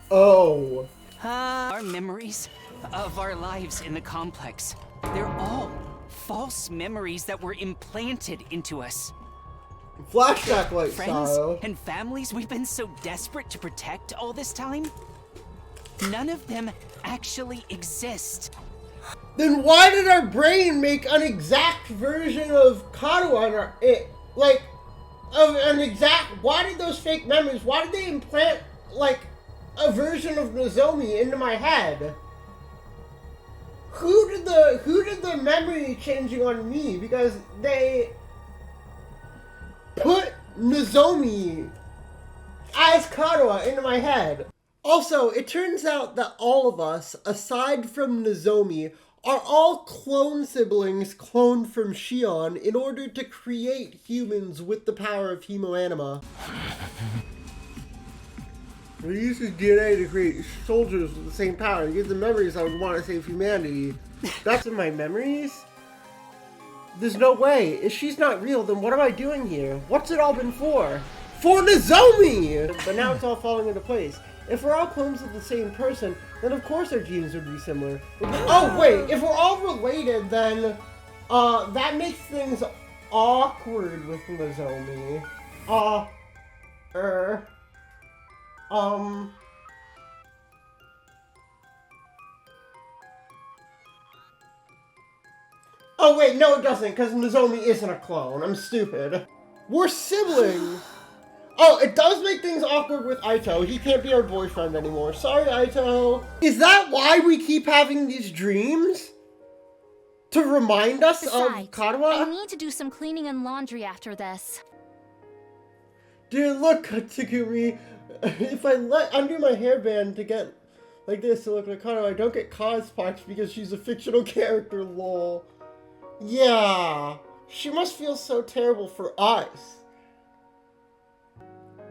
Oh. Our memories of our lives in the complex. They're all false memories that were implanted into us. Flashback like Friends style. and families we've been so desperate to protect all this time, none of them actually exist. Then why did our brain make an exact version of Kadoa? Why did those fake memories, why did they implant, like, a version of Nozomi into my head? Who did the memory changing on me? Because they put Nozomi as Kadoa into my head. Also, it turns out that all of us, aside from Nozomi, are all clone siblings cloned from Shion in order to create humans with the power of hemoanima. We use his DNA to create soldiers with the same power and give them memories I would want to save humanity. That's in my memories? There's no way. If she's not real, then what am I doing here? What's it all been for? For Nozomi! But now it's all falling into place. If we're all clones of the same person, then of course our genes would be similar. Oh wait, if we're all related, then that makes things awkward with Nozomi. Oh wait, no it doesn't, because Nozomi isn't a clone. I'm stupid. We're siblings! Oh, it does make things awkward with Aito. He can't be our boyfriend anymore. Sorry, Aito. Is that why we keep having these dreams? To remind us Besides, of Kadoa? I need to do some cleaning and laundry after this. Dude, look, Takumi. If I undo my hairband to get like this to look like Kadoa, I don't get cosplexed because she's a fictional character, lol. Yeah, she must feel so terrible for us.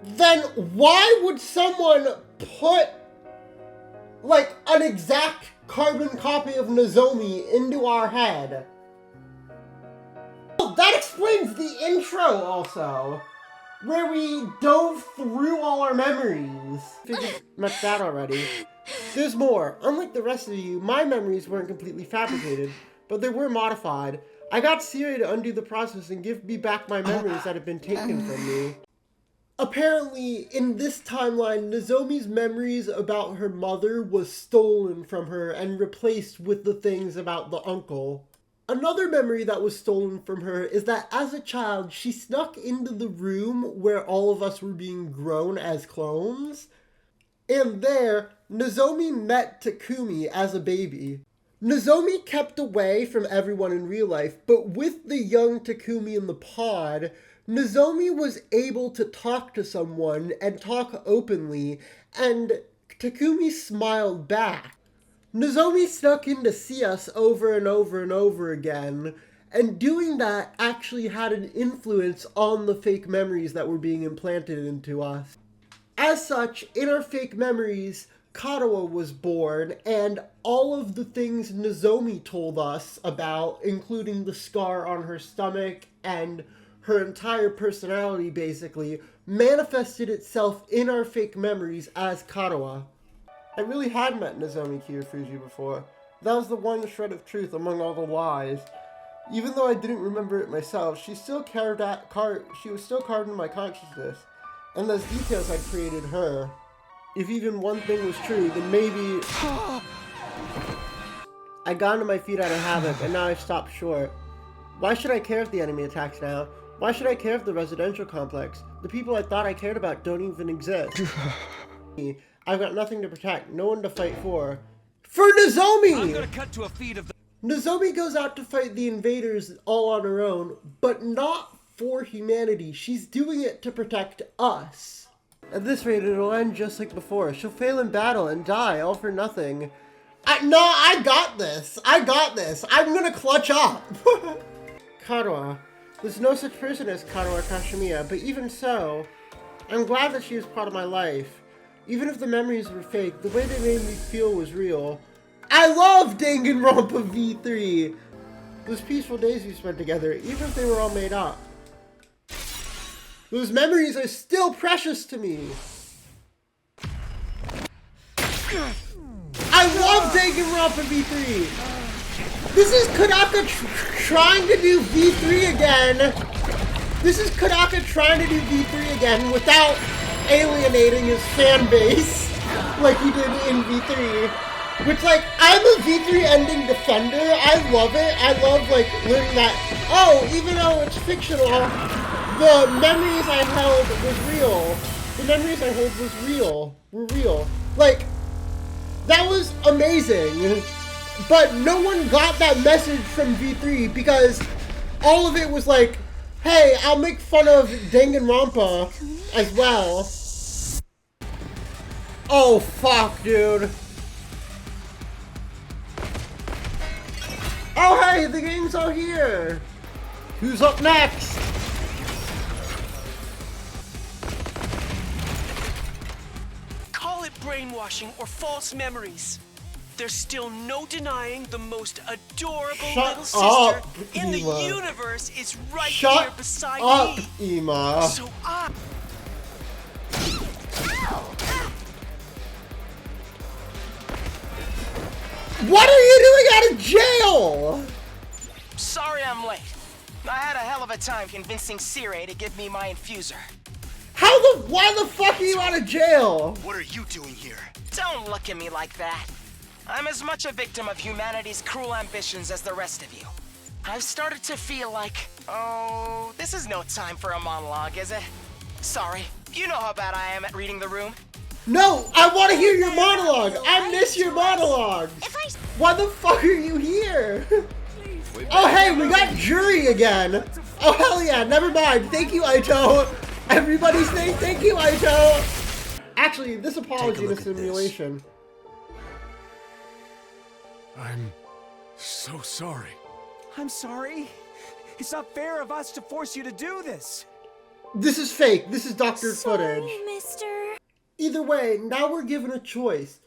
Then why would someone put, like, an exact carbon copy of Nozomi into our head? Oh, that explains the intro also, where we dove through all our memories. Figured met that already. There's more. Unlike the rest of you, my memories weren't completely fabricated, but they were modified. I got Siri to undo the process and give me back my memories that had been taken from me. Apparently, in this timeline, Nozomi's memories about her mother was stolen from her and replaced with the things about the uncle. Another memory that was stolen from her is that as a child, she snuck into the room where all of us were being grown as clones. And there, Nozomi met Takumi as a baby. Nozomi kept away from everyone in real life, but with the young Takumi in the pod, Nozomi was able to talk to someone and talk openly, and Takumi smiled back. Nozomi snuck in to see us over and over and over again, and doing that actually had an influence on the fake memories that were being implanted into us. As such, in our fake memories, Katawa was born, and all of the things Nozomi told us about, including the scar on her stomach and her entire personality basically, manifested itself in our fake memories as Katawa. I really had met Nozomi Kiyofuji before. That was the one shred of truth among all the lies. Even though I didn't remember it myself, she was still carved in my consciousness, and those details had created her. If even one thing was true, then maybe I got into my feet out of habit, and now I've stopped short. Why should I care if the enemy attacks now? Why should I care if the residential complex? The people I thought I cared about don't even exist. I've got nothing to protect, no one to fight for. For Nozomi! I'm gonna cut to a feed of the... Nozomi goes out to fight the invaders all on her own, but not for humanity. She's doing it to protect us. At this rate, it'll end just like before. She'll fail in battle and die, all for nothing. I got this. I got this. I'm gonna clutch up. Katawa. There's no such person as Katawa Kashimiya, but even so, I'm glad that she was part of my life. Even if the memories were fake, the way they made me feel was real. I love Danganronpa V3! Those peaceful days we spent together, even if they were all made up. Those memories are still precious to me. I love Danganronpa V3! This is Kodaka trying to do V3 again! This is Kodaka trying to do V3 again without alienating his fan base like he did in V3. Which, like, I'm a V3 ending defender. I love it. I love, like, learning that, oh, even though it's fictional, the memories I held was real. The memories I hold were real. Like, that was amazing. But no one got that message from V3 because all of it was like, hey, I'll make fun of Danganronpa as well. Oh, fuck, dude. Oh, hey, the game's all here. Who's up next? Call it brainwashing or false memories. There's still no denying the most adorable little sister in the universe is right here beside me. Ima. So I... What are you doing out of jail? Sorry I'm late. I had a hell of a time convincing Sire to give me my infuser. Why the fuck are you out of jail? What are you doing here? Don't look at me like that. I'm as much a victim of humanity's cruel ambitions as the rest of you. I've started to feel like, oh, this is no time for a monologue, is it? Sorry, you know how bad I am at reading the room. No, I want to hear your monologue. I miss your monologues. Why the fuck are you here? Oh, hey, we got jury again. Oh, hell yeah, never mind. Thank you, Aito. Everybody say thank you, Aito. Actually, this apology is a simulation. I'm so sorry. I'm sorry. It's not fair of us to force you to do this. This is fake. This is doctored footage. Mister. Either way, now we're given a choice.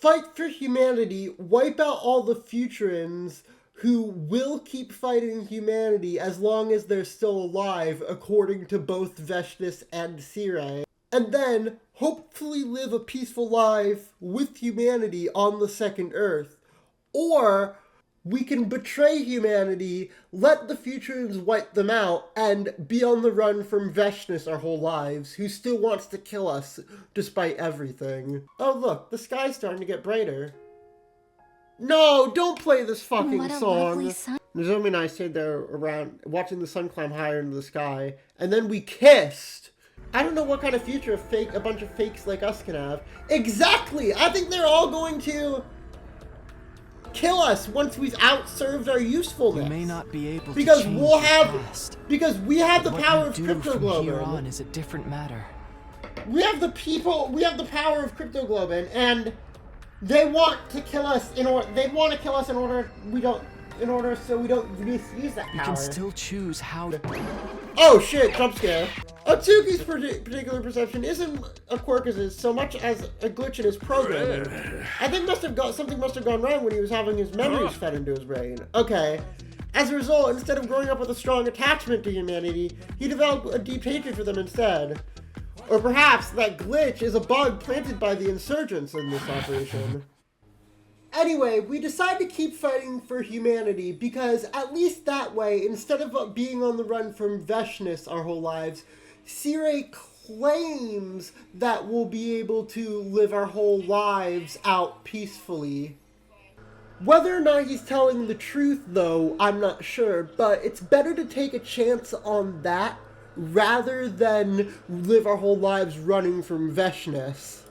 Fight for humanity, wipe out all the Futurans who will keep fighting humanity as long as they're still alive, according to both Veshnis and Sire. And then, hopefully live a peaceful life with humanity on the second Earth. Or, we can betray humanity, let the Futurans wipe them out, and be on the run from Veshnis our whole lives, who still wants to kill us, despite everything. Oh look, the sky's starting to get brighter. No, don't play this fucking song! Nozomi and I stayed there around, watching the sun climb higher into the sky, and then we kissed! I don't know what kind of future a bunch of fakes like us can have. Exactly! I think they're all going to kill us once we've outserved our usefulness. We may not be able because to change we'll the have past, because we have the what power you of do crypto from here globin. on is a different matter. We have the power of crypto globin, and they want to kill us so we don't misuse that power. You can still choose how to... Oh shit, jump scare. Otsuki's particular perception isn't a quirk as is so much as a glitch in his programming. I think something must have gone wrong when he was having his memories fed into his brain. Okay. As a result, instead of growing up with a strong attachment to humanity, he developed a deep hatred for them instead. Or perhaps that glitch is a bug planted by the insurgents in this operation. Anyway, we decide to keep fighting for humanity because at least that way, instead of being on the run from Veshness our whole lives, Sire claims that we'll be able to live our whole lives out peacefully. Whether or not he's telling the truth, though, I'm not sure, but it's better to take a chance on that rather than live our whole lives running from Veshness.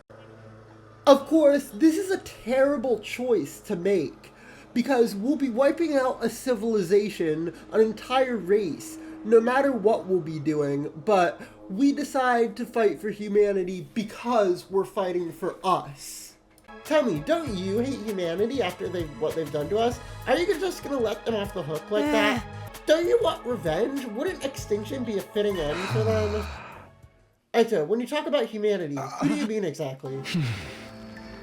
Of course, this is a terrible choice to make, because we'll be wiping out a civilization, an entire race, no matter what we'll be doing, but we decide to fight for humanity because we're fighting for us. Tell me, don't you hate humanity after what they've done to us? Are you just gonna let them off the hook like that? Don't you want revenge? Wouldn't extinction be a fitting end for them? Aito, when you talk about humanity, who do you mean exactly?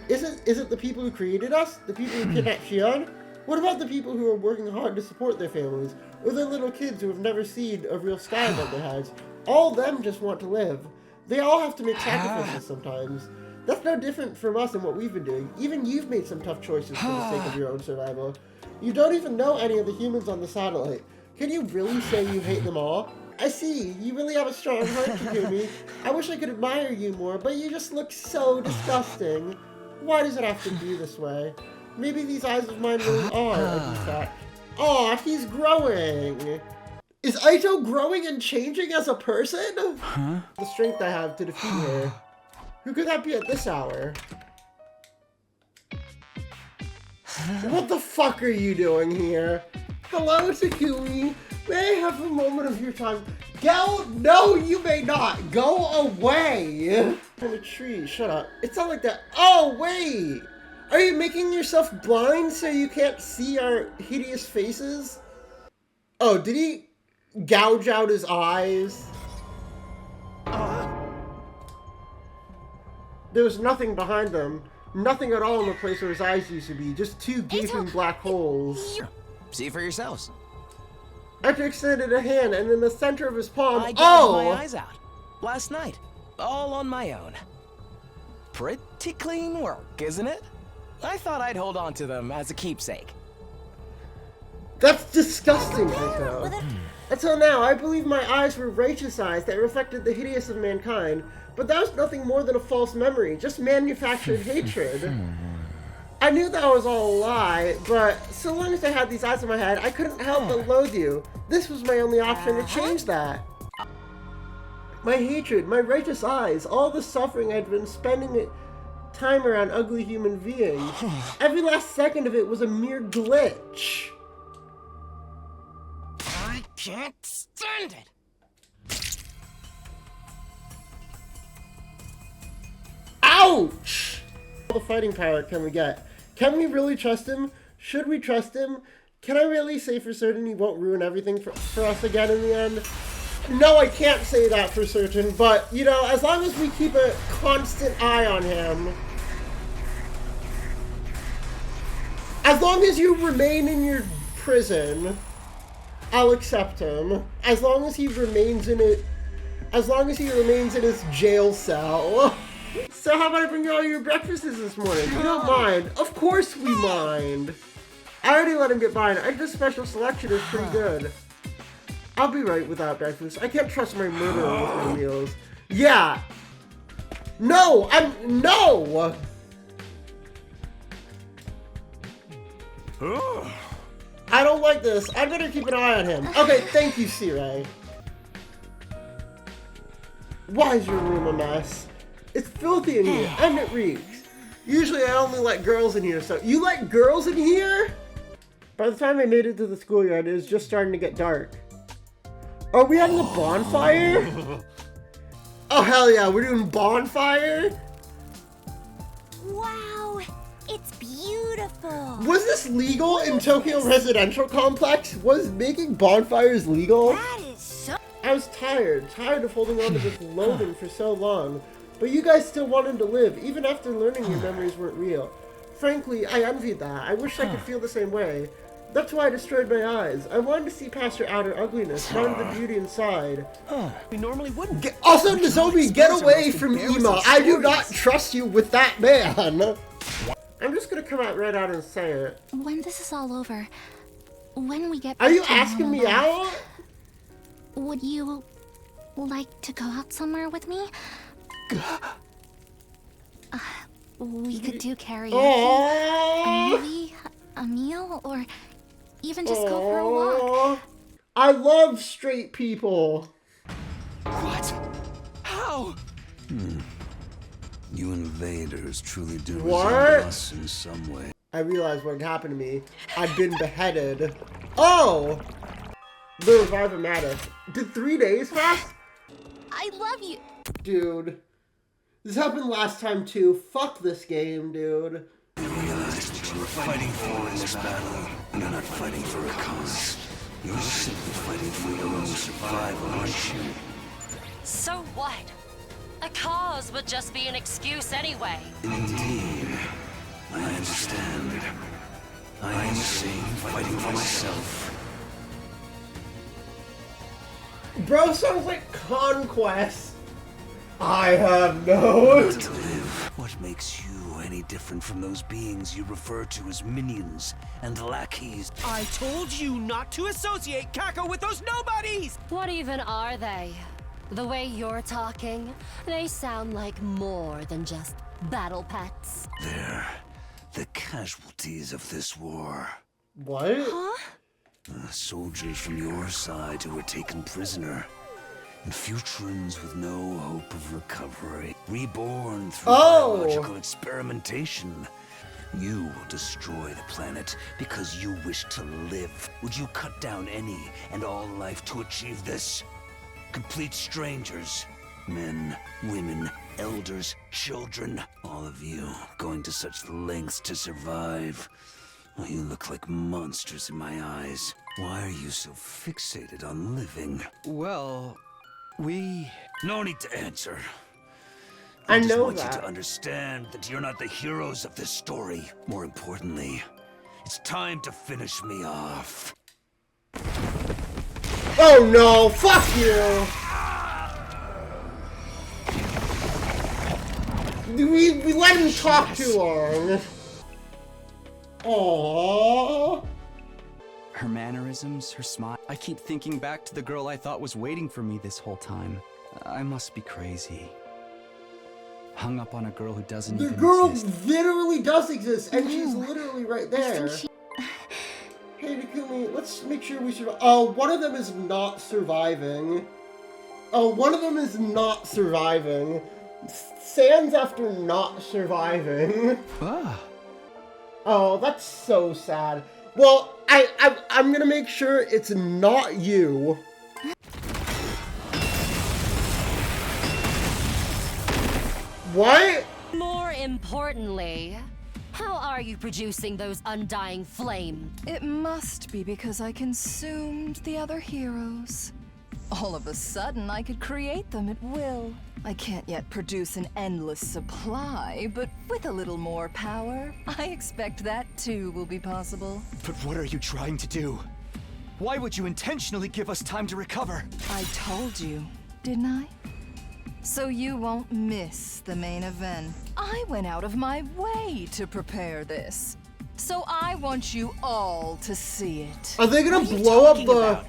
Is it the people who created us? The people who kidnapped Shion? What about the people who are working hard to support their families? Or the little kids who have never seen a real sky above their heads? All of them just want to live. They all have to make sacrifices sometimes. That's no different from us and what we've been doing. Even you've made some tough choices for the sake of your own survival. You don't even know any of the humans on the satellite. Can you really say you hate them all? I see. You really have a strong heart, Takumi. I wish I could admire you more, but you just look so disgusting. Why does it have to be this way? Maybe these eyes of mine really are a defect. Aw, he's growing. Is Aito growing and changing as a person? The strength I have to defeat her. Who could that be at this hour? What the fuck are you doing here? Hello, Takumi. May I have a moment of your time? Go? No, you may not. Go away. From a tree. Shut up. It's not like that. Oh, wait. Are you making yourself blind so you can't see our hideous faces? Oh, did he gouge out his eyes? There was nothing behind them. Nothing at all in the place where his eyes used to be. Just two gaping black holes. See for yourselves. Aito extended a hand, and in the center of his palm, I got my eyes out last night, all on my own. Pretty clean work, isn't it? I thought I'd hold on to them as a keepsake. That's disgusting, Aito. Until now, I believed my eyes were righteous eyes that reflected the hideous of mankind, but that was nothing more than a false memory, just manufactured hatred. I knew that was all a lie, but so long as I had these eyes in my head, I couldn't help but loathe you. This was my only option to change that. My hatred, my righteous eyes, all the suffering I'd been spending time around ugly human beings. Every last second of it was a mere glitch. I can't stand it. Ouch! All the fighting power can we get? Can we really trust him? Should we trust him? Can I really say for certain he won't ruin everything for us again in the end? No, I can't say that for certain, but, you know, as long as we keep a constant eye on him, as long as you remain in your prison, I'll accept him. As long as he remains in it, as long as he remains in his jail cell. So how about I bring you all your breakfasts this morning? You don't mind. Of course we mind. I already let him get mine. I think this special selection is pretty good. I'll be right without breakfast. I can't trust my murderer with my meals. Yeah. No, no! I don't like this. I better keep an eye on him. Okay, thank you, Sire. Why is your room a mess? It's filthy in here, and it reeks. Usually I only let girls in here, so... You let girls in here? By the time I made it to the schoolyard, it was just starting to get dark. Are we having a bonfire? Oh, hell yeah, we're doing bonfire? Wow, it's beautiful. Was this legal in Tokyo Residential Complex? Was making bonfires legal? That is so... I was tired of holding on to this loathing for so long. But you guys still wanted to live, even after learning your memories weren't real. Frankly, I envied that. I wish I could feel the same way. That's why I destroyed my eyes. I wanted to see past your outer ugliness, down to the beauty inside. We normally wouldn't. Also, Nozomi, get away from Ema. I do not trust you with that man. I'm just gonna come out right out and say it. When this is all over, when we get Are you back to asking me normal life, out? would you like to go out somewhere with me? We could do karaoke, a movie, a meal, or even just go for a walk. I love straight people. What? How? You invaders truly do What? resemble us in some way. I realized what had happened to me. I'd been beheaded. Oh! The Revive-O-Matic. Did 3 days pass? I love you. Dude. This happened last time too. Fuck this game, dude. I realized what you were fighting for in this battle. You're not fighting for a cause. You're simply fighting for your own survival, aren't you? So what? A cause would just be an excuse anyway. Indeed. I understand. I am the same, fighting for myself. Bro sounds like Conquest. I have no... To live, what makes you any different from those beings you refer to as minions and lackeys? I told you not to associate Kako with those nobodies! What even are they? The way you're talking, they sound like more than just battle pets. They're the casualties of this war. What? Huh? Soldiers from your side who were taken prisoner. And futurans with no hope of recovery. Reborn through biological experimentation. You will destroy the planet because you wish to live. Would you cut down any and all life to achieve this? Complete strangers. Men, women, elders, children. All of you going to such lengths to survive. Well, you look like monsters in my eyes. Why are you so fixated on living? Well, No need to answer. I just know want that. you to understand that you're not the heroes of this story. More importantly, it's time to finish me off. Oh no, fuck you! We let him talk too long. Aww. Her mannerisms, her smile. I keep thinking back to the girl I thought was waiting for me this whole time. I must be crazy. Hung up on a girl who doesn't The even girl exist. literally does exist, and she's literally right there. Hey, Takumi, let's make sure we survive. Oh, one of them is not surviving. Oh, one of them is not surviving. Sans after not surviving. Ah. Oh, that's so sad. Well, I'm gonna make sure it's not you. What? More importantly, how are you producing those undying flame? It must be because I consumed the other heroes. All of a sudden, I could create them at will. I can't yet produce an endless supply, but with a little more power, I expect that too will be possible. But what are you trying to do? Why would you intentionally give us time to recover? I told you, didn't I? So you won't miss the main event. I went out of my way to prepare this. So I want you all to see it. Are they gonna blow up the...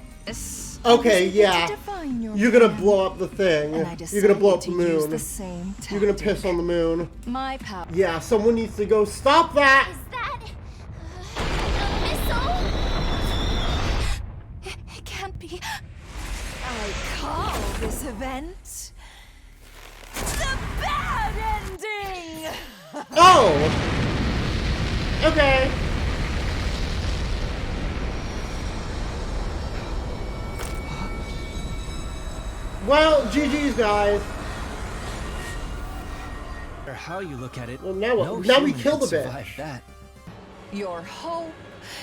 Okay, yeah. You're gonna blow up the thing. You're gonna blow up the moon. You're gonna piss on the moon. My power. Yeah, someone needs to go stop that! Is that a missile? It can't be. I call this event the bad ending! Oh! Okay. Well, GG's, guys. Or how you look at it, Well, now no we human kill could the bitch. survive that. Your hope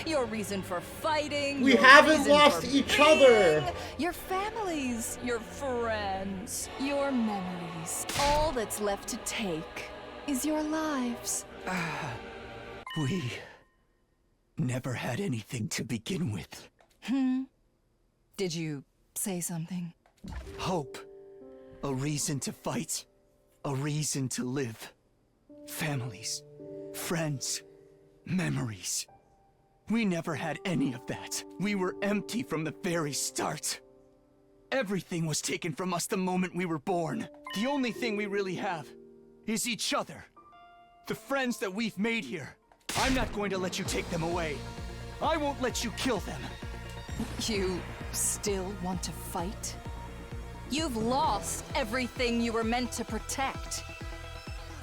Your reason for fighting. We your haven't reason lost for each being, other. Your families, your friends, your memories. All that's left to take is your lives. We never had anything to begin with. Did you say something? Hope. A reason to fight. A reason to live. Families. Friends. Memories. We never had any of that. We were empty from the very start. Everything was taken from us the moment we were born. The only thing we really have is each other. The friends that we've made here. I'm not going to let you take them away. I won't let you kill them. You still want to fight? You've lost everything you were meant to protect.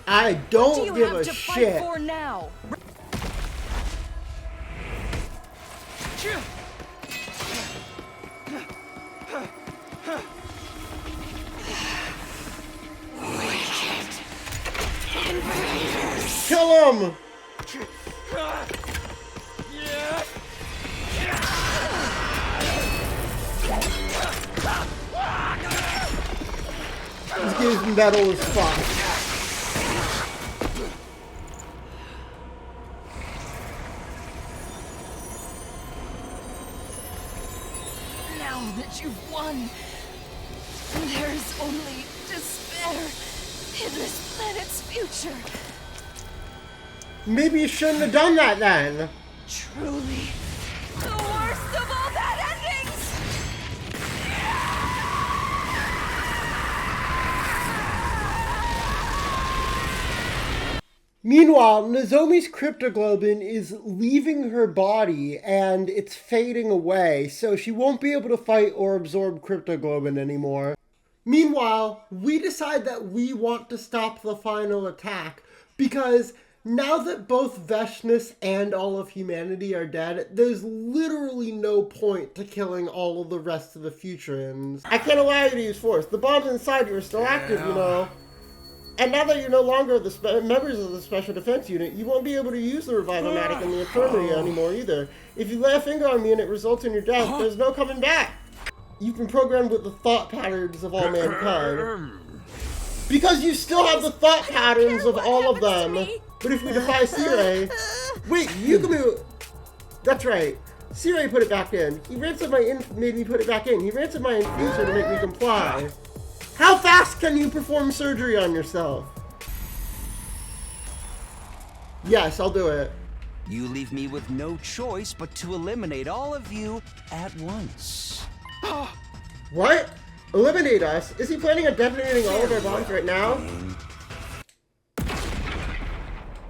I don't what do you give have a to shit. Fight for now? Kill him! This game's metal as fuck. Now that you've won, there's only despair in this planet's future. Maybe you shouldn't have done that then. Truly, the worst of all bad endings! Meanwhile, Nozomi's cryptoglobin is leaving her body and it's fading away, so she won't be able to fight or absorb cryptoglobin anymore. Meanwhile, we decide that we want to stop the final attack because now that both Veshness and all of humanity are dead, there's literally no point to killing all of the rest of the Futurans. I can't allow you to use force. The bombs inside you are still active, you know. And now that you're no longer the members of the Special Defense Unit, you won't be able to use the Revive-O-Matic in the Infirmary anymore either. If you lay a finger on me and it results in your death, there's no coming back. You've been programmed with the thought patterns of all mankind. Because you still have the thought patterns of all of them. But if we defy Sirei... Wait, you can be... That's right. Sirei put it back in. He ransomed made me put it back in. He ransomed my infuser to make me comply. How fast can you perform surgery on yourself? Yes, I'll do it. You leave me with no choice but to eliminate all of you at once. What? Eliminate us? Is he planning on detonating all of our bombs right now?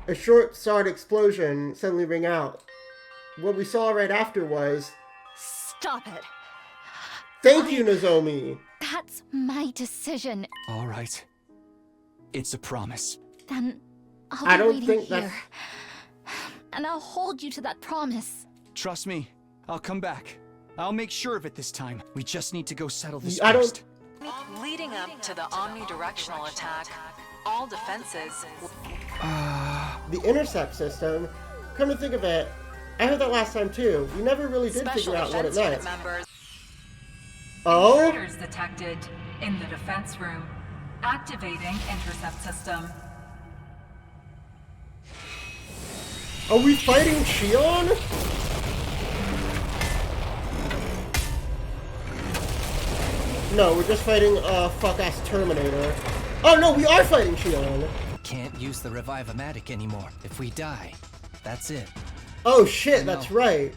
A short-starred explosion suddenly rang out. What we saw right after was... Stop it. Thank you, Nozomi. That's my decision. All right. It's a promise. Then I'll I be don't waiting think here. that's... And I'll hold you to that promise. Trust me, I'll come back. I'll make sure of it this time. We just need to go settle this I first. Leading up to the omnidirectional attack, all defenses... The intercept system? Come to think of it, I heard that last time too. We never really did figure out what it meant. Oh? Intruders detected in the defense room. Activating intercept system. Are we fighting Shion? No, we're just fighting fuck-ass Terminator. Oh no, we are fighting Shion! Can't use the Revive-O-Matic anymore. If we die, that's it. Oh shit, that's right.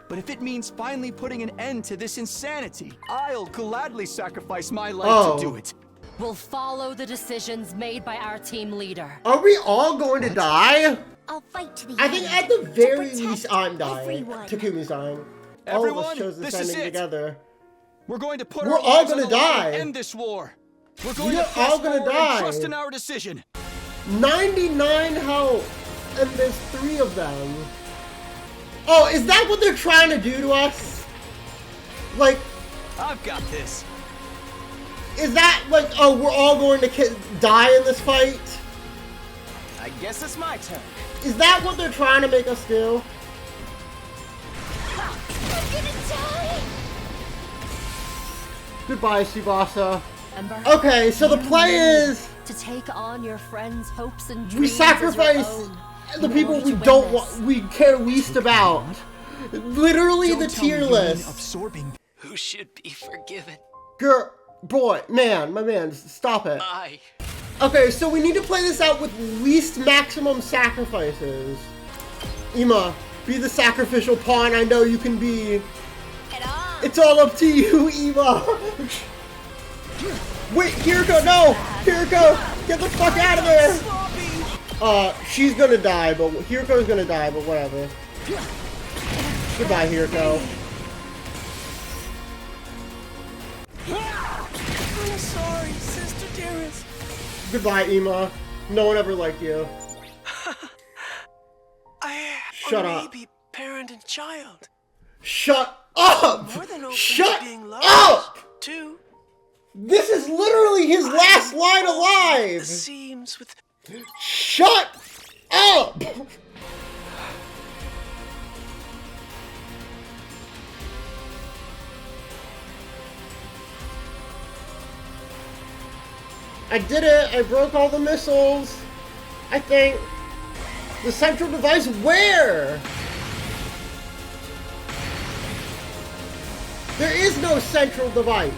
But if it means finally putting an end to this insanity, I'll gladly sacrifice my life to do it. We'll follow the decisions made by our team leader. Are we all going to die? I'll fight to the I think at the very least I'm dying. Takumi's dying. All of us chose this ending together. We're going to put We're our all lives gonna on the line die. and end this war. We're going We're to press all gonna forward die. and trust in our decision. 99 health, and there's 3 of them. Oh, is that what they're trying to do to us? Like, I've got this. Is that like, oh, we're all going to die in this fight? I guess it's my turn. Is that what they're trying to make us do? Goodbye, Tsubasa. Okay, so the play is to take on your friends' hopes and dreams. We sacrifice the people we don't want, we care least about. Literally the tier list. Who should be forgiven? Girl, boy, man, my man, stop it. Okay, so we need to play this out with least maximum sacrifices. Ima, be the sacrificial pawn I know you can be. It's all up to you, Ima. Wait, Kiriko, no! Kiriko, get the fuck out of there! She's gonna die, but Hiriko's gonna die, but whatever. Goodbye, Hiriko. I'm sorry, sister dearest. Goodbye, Ima. No one ever liked you. Shut up. Maybe parent and child. Shut up! More than open Shut to being loved, up! too. This is literally his last line alive! The seams with... Shut up! I did it! I broke all the missiles! I think... The central device where? There is no central device!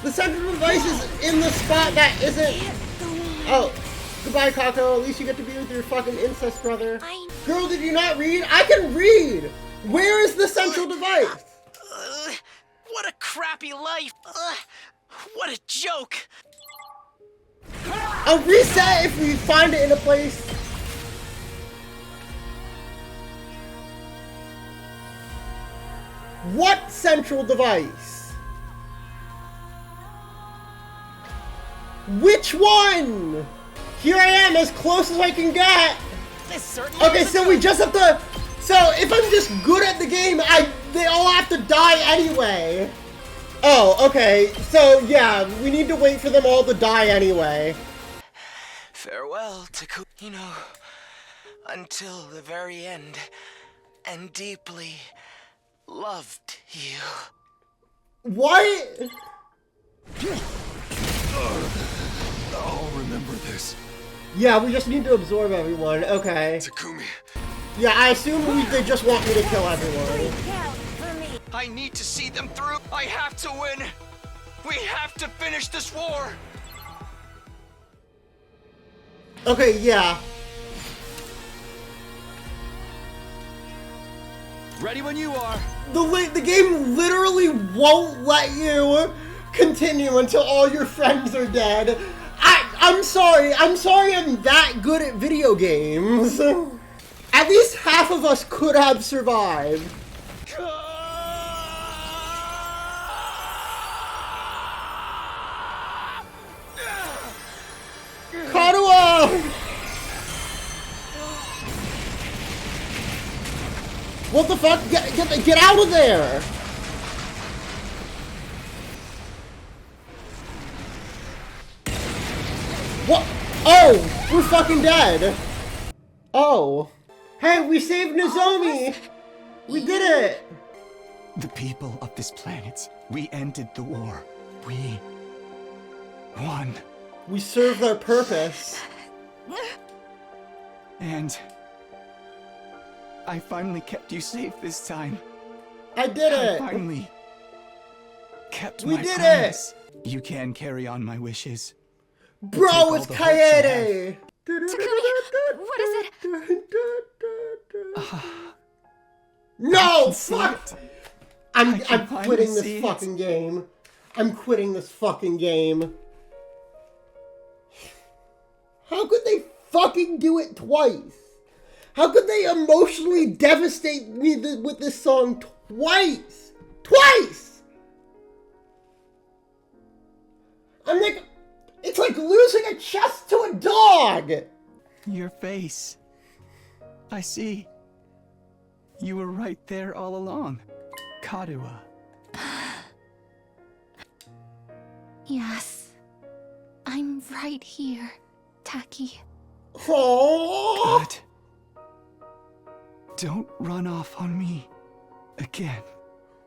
The central device is in the spot that isn't... Oh, goodbye, Kako. At least you get to be with your fucking incest brother. Girl, did you not read? I can read! Where is the central device? What a crappy life! What a joke! I'll reset if we find it in a place. What central device? Which one? Here I am, as close as I can get. Okay, so we just have to... So, if I'm just good at the game, they all have to die anyway. Oh, okay. So, yeah, we need to wait for them all to die anyway. Farewell to until the very end, and deeply loved you. What? I'll remember this. Yeah, we just need to absorb everyone. Okay. Takumi. Yeah, I assume they just want me to kill everyone. I need to see them through. I have to win. We have to finish this war. Okay, yeah. Ready when you are. The game literally won't let you continue until all your friends are dead. I'm sorry I'm that good at video games. At least half of us could have survived. Karuo! What the fuck? Get out of there! What? Oh! We're fucking dead! Oh. Hey, we saved Nozomi! We did it! The people of this planet, we ended the war. We won. We served our purpose. And I finally kept you safe this time. I did it! I finally kept We my did promise. You can carry on my wishes. Bro, it's Kaede! What is it? No! Fuck! I'm finally quitting see this it. fucking game. I'm quitting this fucking game. How could they fucking do it twice? How could they emotionally devastate me with this song twice? Twice! I'm like... It's like losing a chest to a dog! Your face. I see. You were right there all along. Karuo. Yes. I'm right here, Taki. Oh. Good. Don't run off on me again.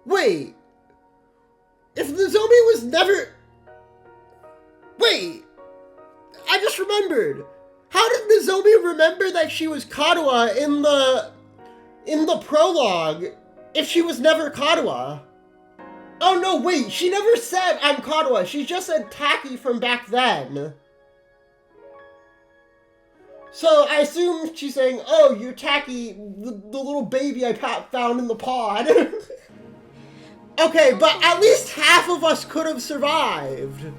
Wait. If Nozomi was never... Wait. I just remembered. How did Nozomi remember that she was Kadoa in the prologue if she was never Kadoa? Oh no, wait, she never said I'm Kadoa. She just said Taki from back then. So I assume she's saying, oh, you're Taki, the little baby I found in the pod. Okay, but at least half of us could have survived.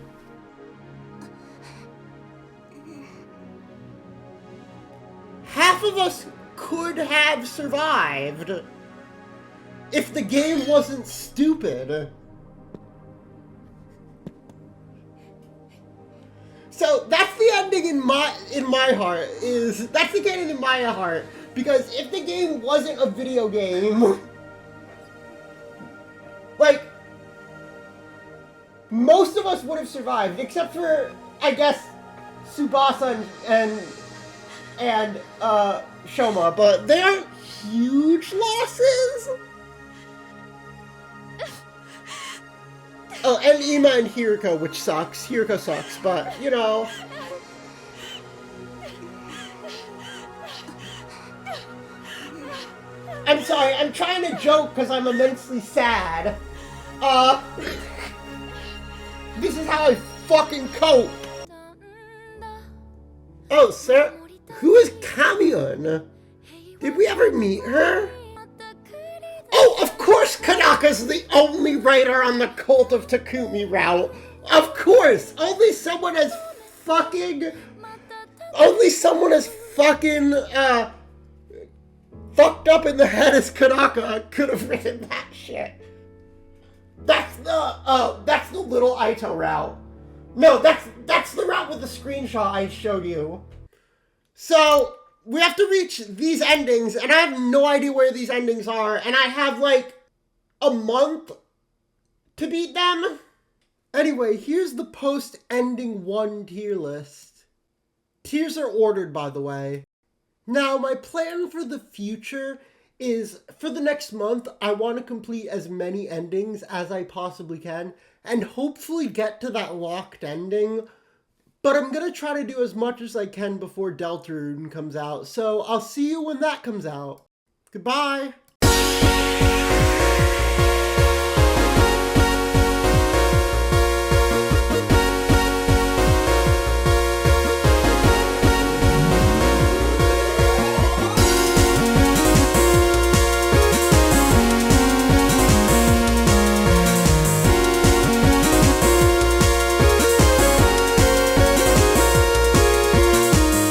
Half of us could have survived if the game wasn't stupid. So that's the ending in my heart. That's the ending in my heart, because if the game wasn't a video game, like, most of us would have survived, except for, I guess, Tsubasa and Shoma, but they aren't huge losses. Oh, and Ima and Hiriko, which sucks. Hiriko sucks, but, you know. I'm sorry, I'm trying to joke because I'm immensely sad. This is how I fucking cope. Oh, sir, who is Kamion? Did we ever meet her? Oh, of course Kanaka's the only writer on the Cult of Takumi route. Of course! Only someone as fucking fucked up in the head as Kanaka could have written that shit. That's the little Aito route. No, that's the route with the screenshot I showed you. So, we have to reach these endings, and I have no idea where these endings are, and I have, like, a month to beat them. Anyway, here's the post-ending 1 tier list. Tiers are ordered, by the way. Now, my plan for the future is, for the next month, I want to complete as many endings as I possibly can, and hopefully get to that locked ending. But I'm going to try to do as much as I can before Deltarune comes out, so I'll see you when that comes out. Goodbye!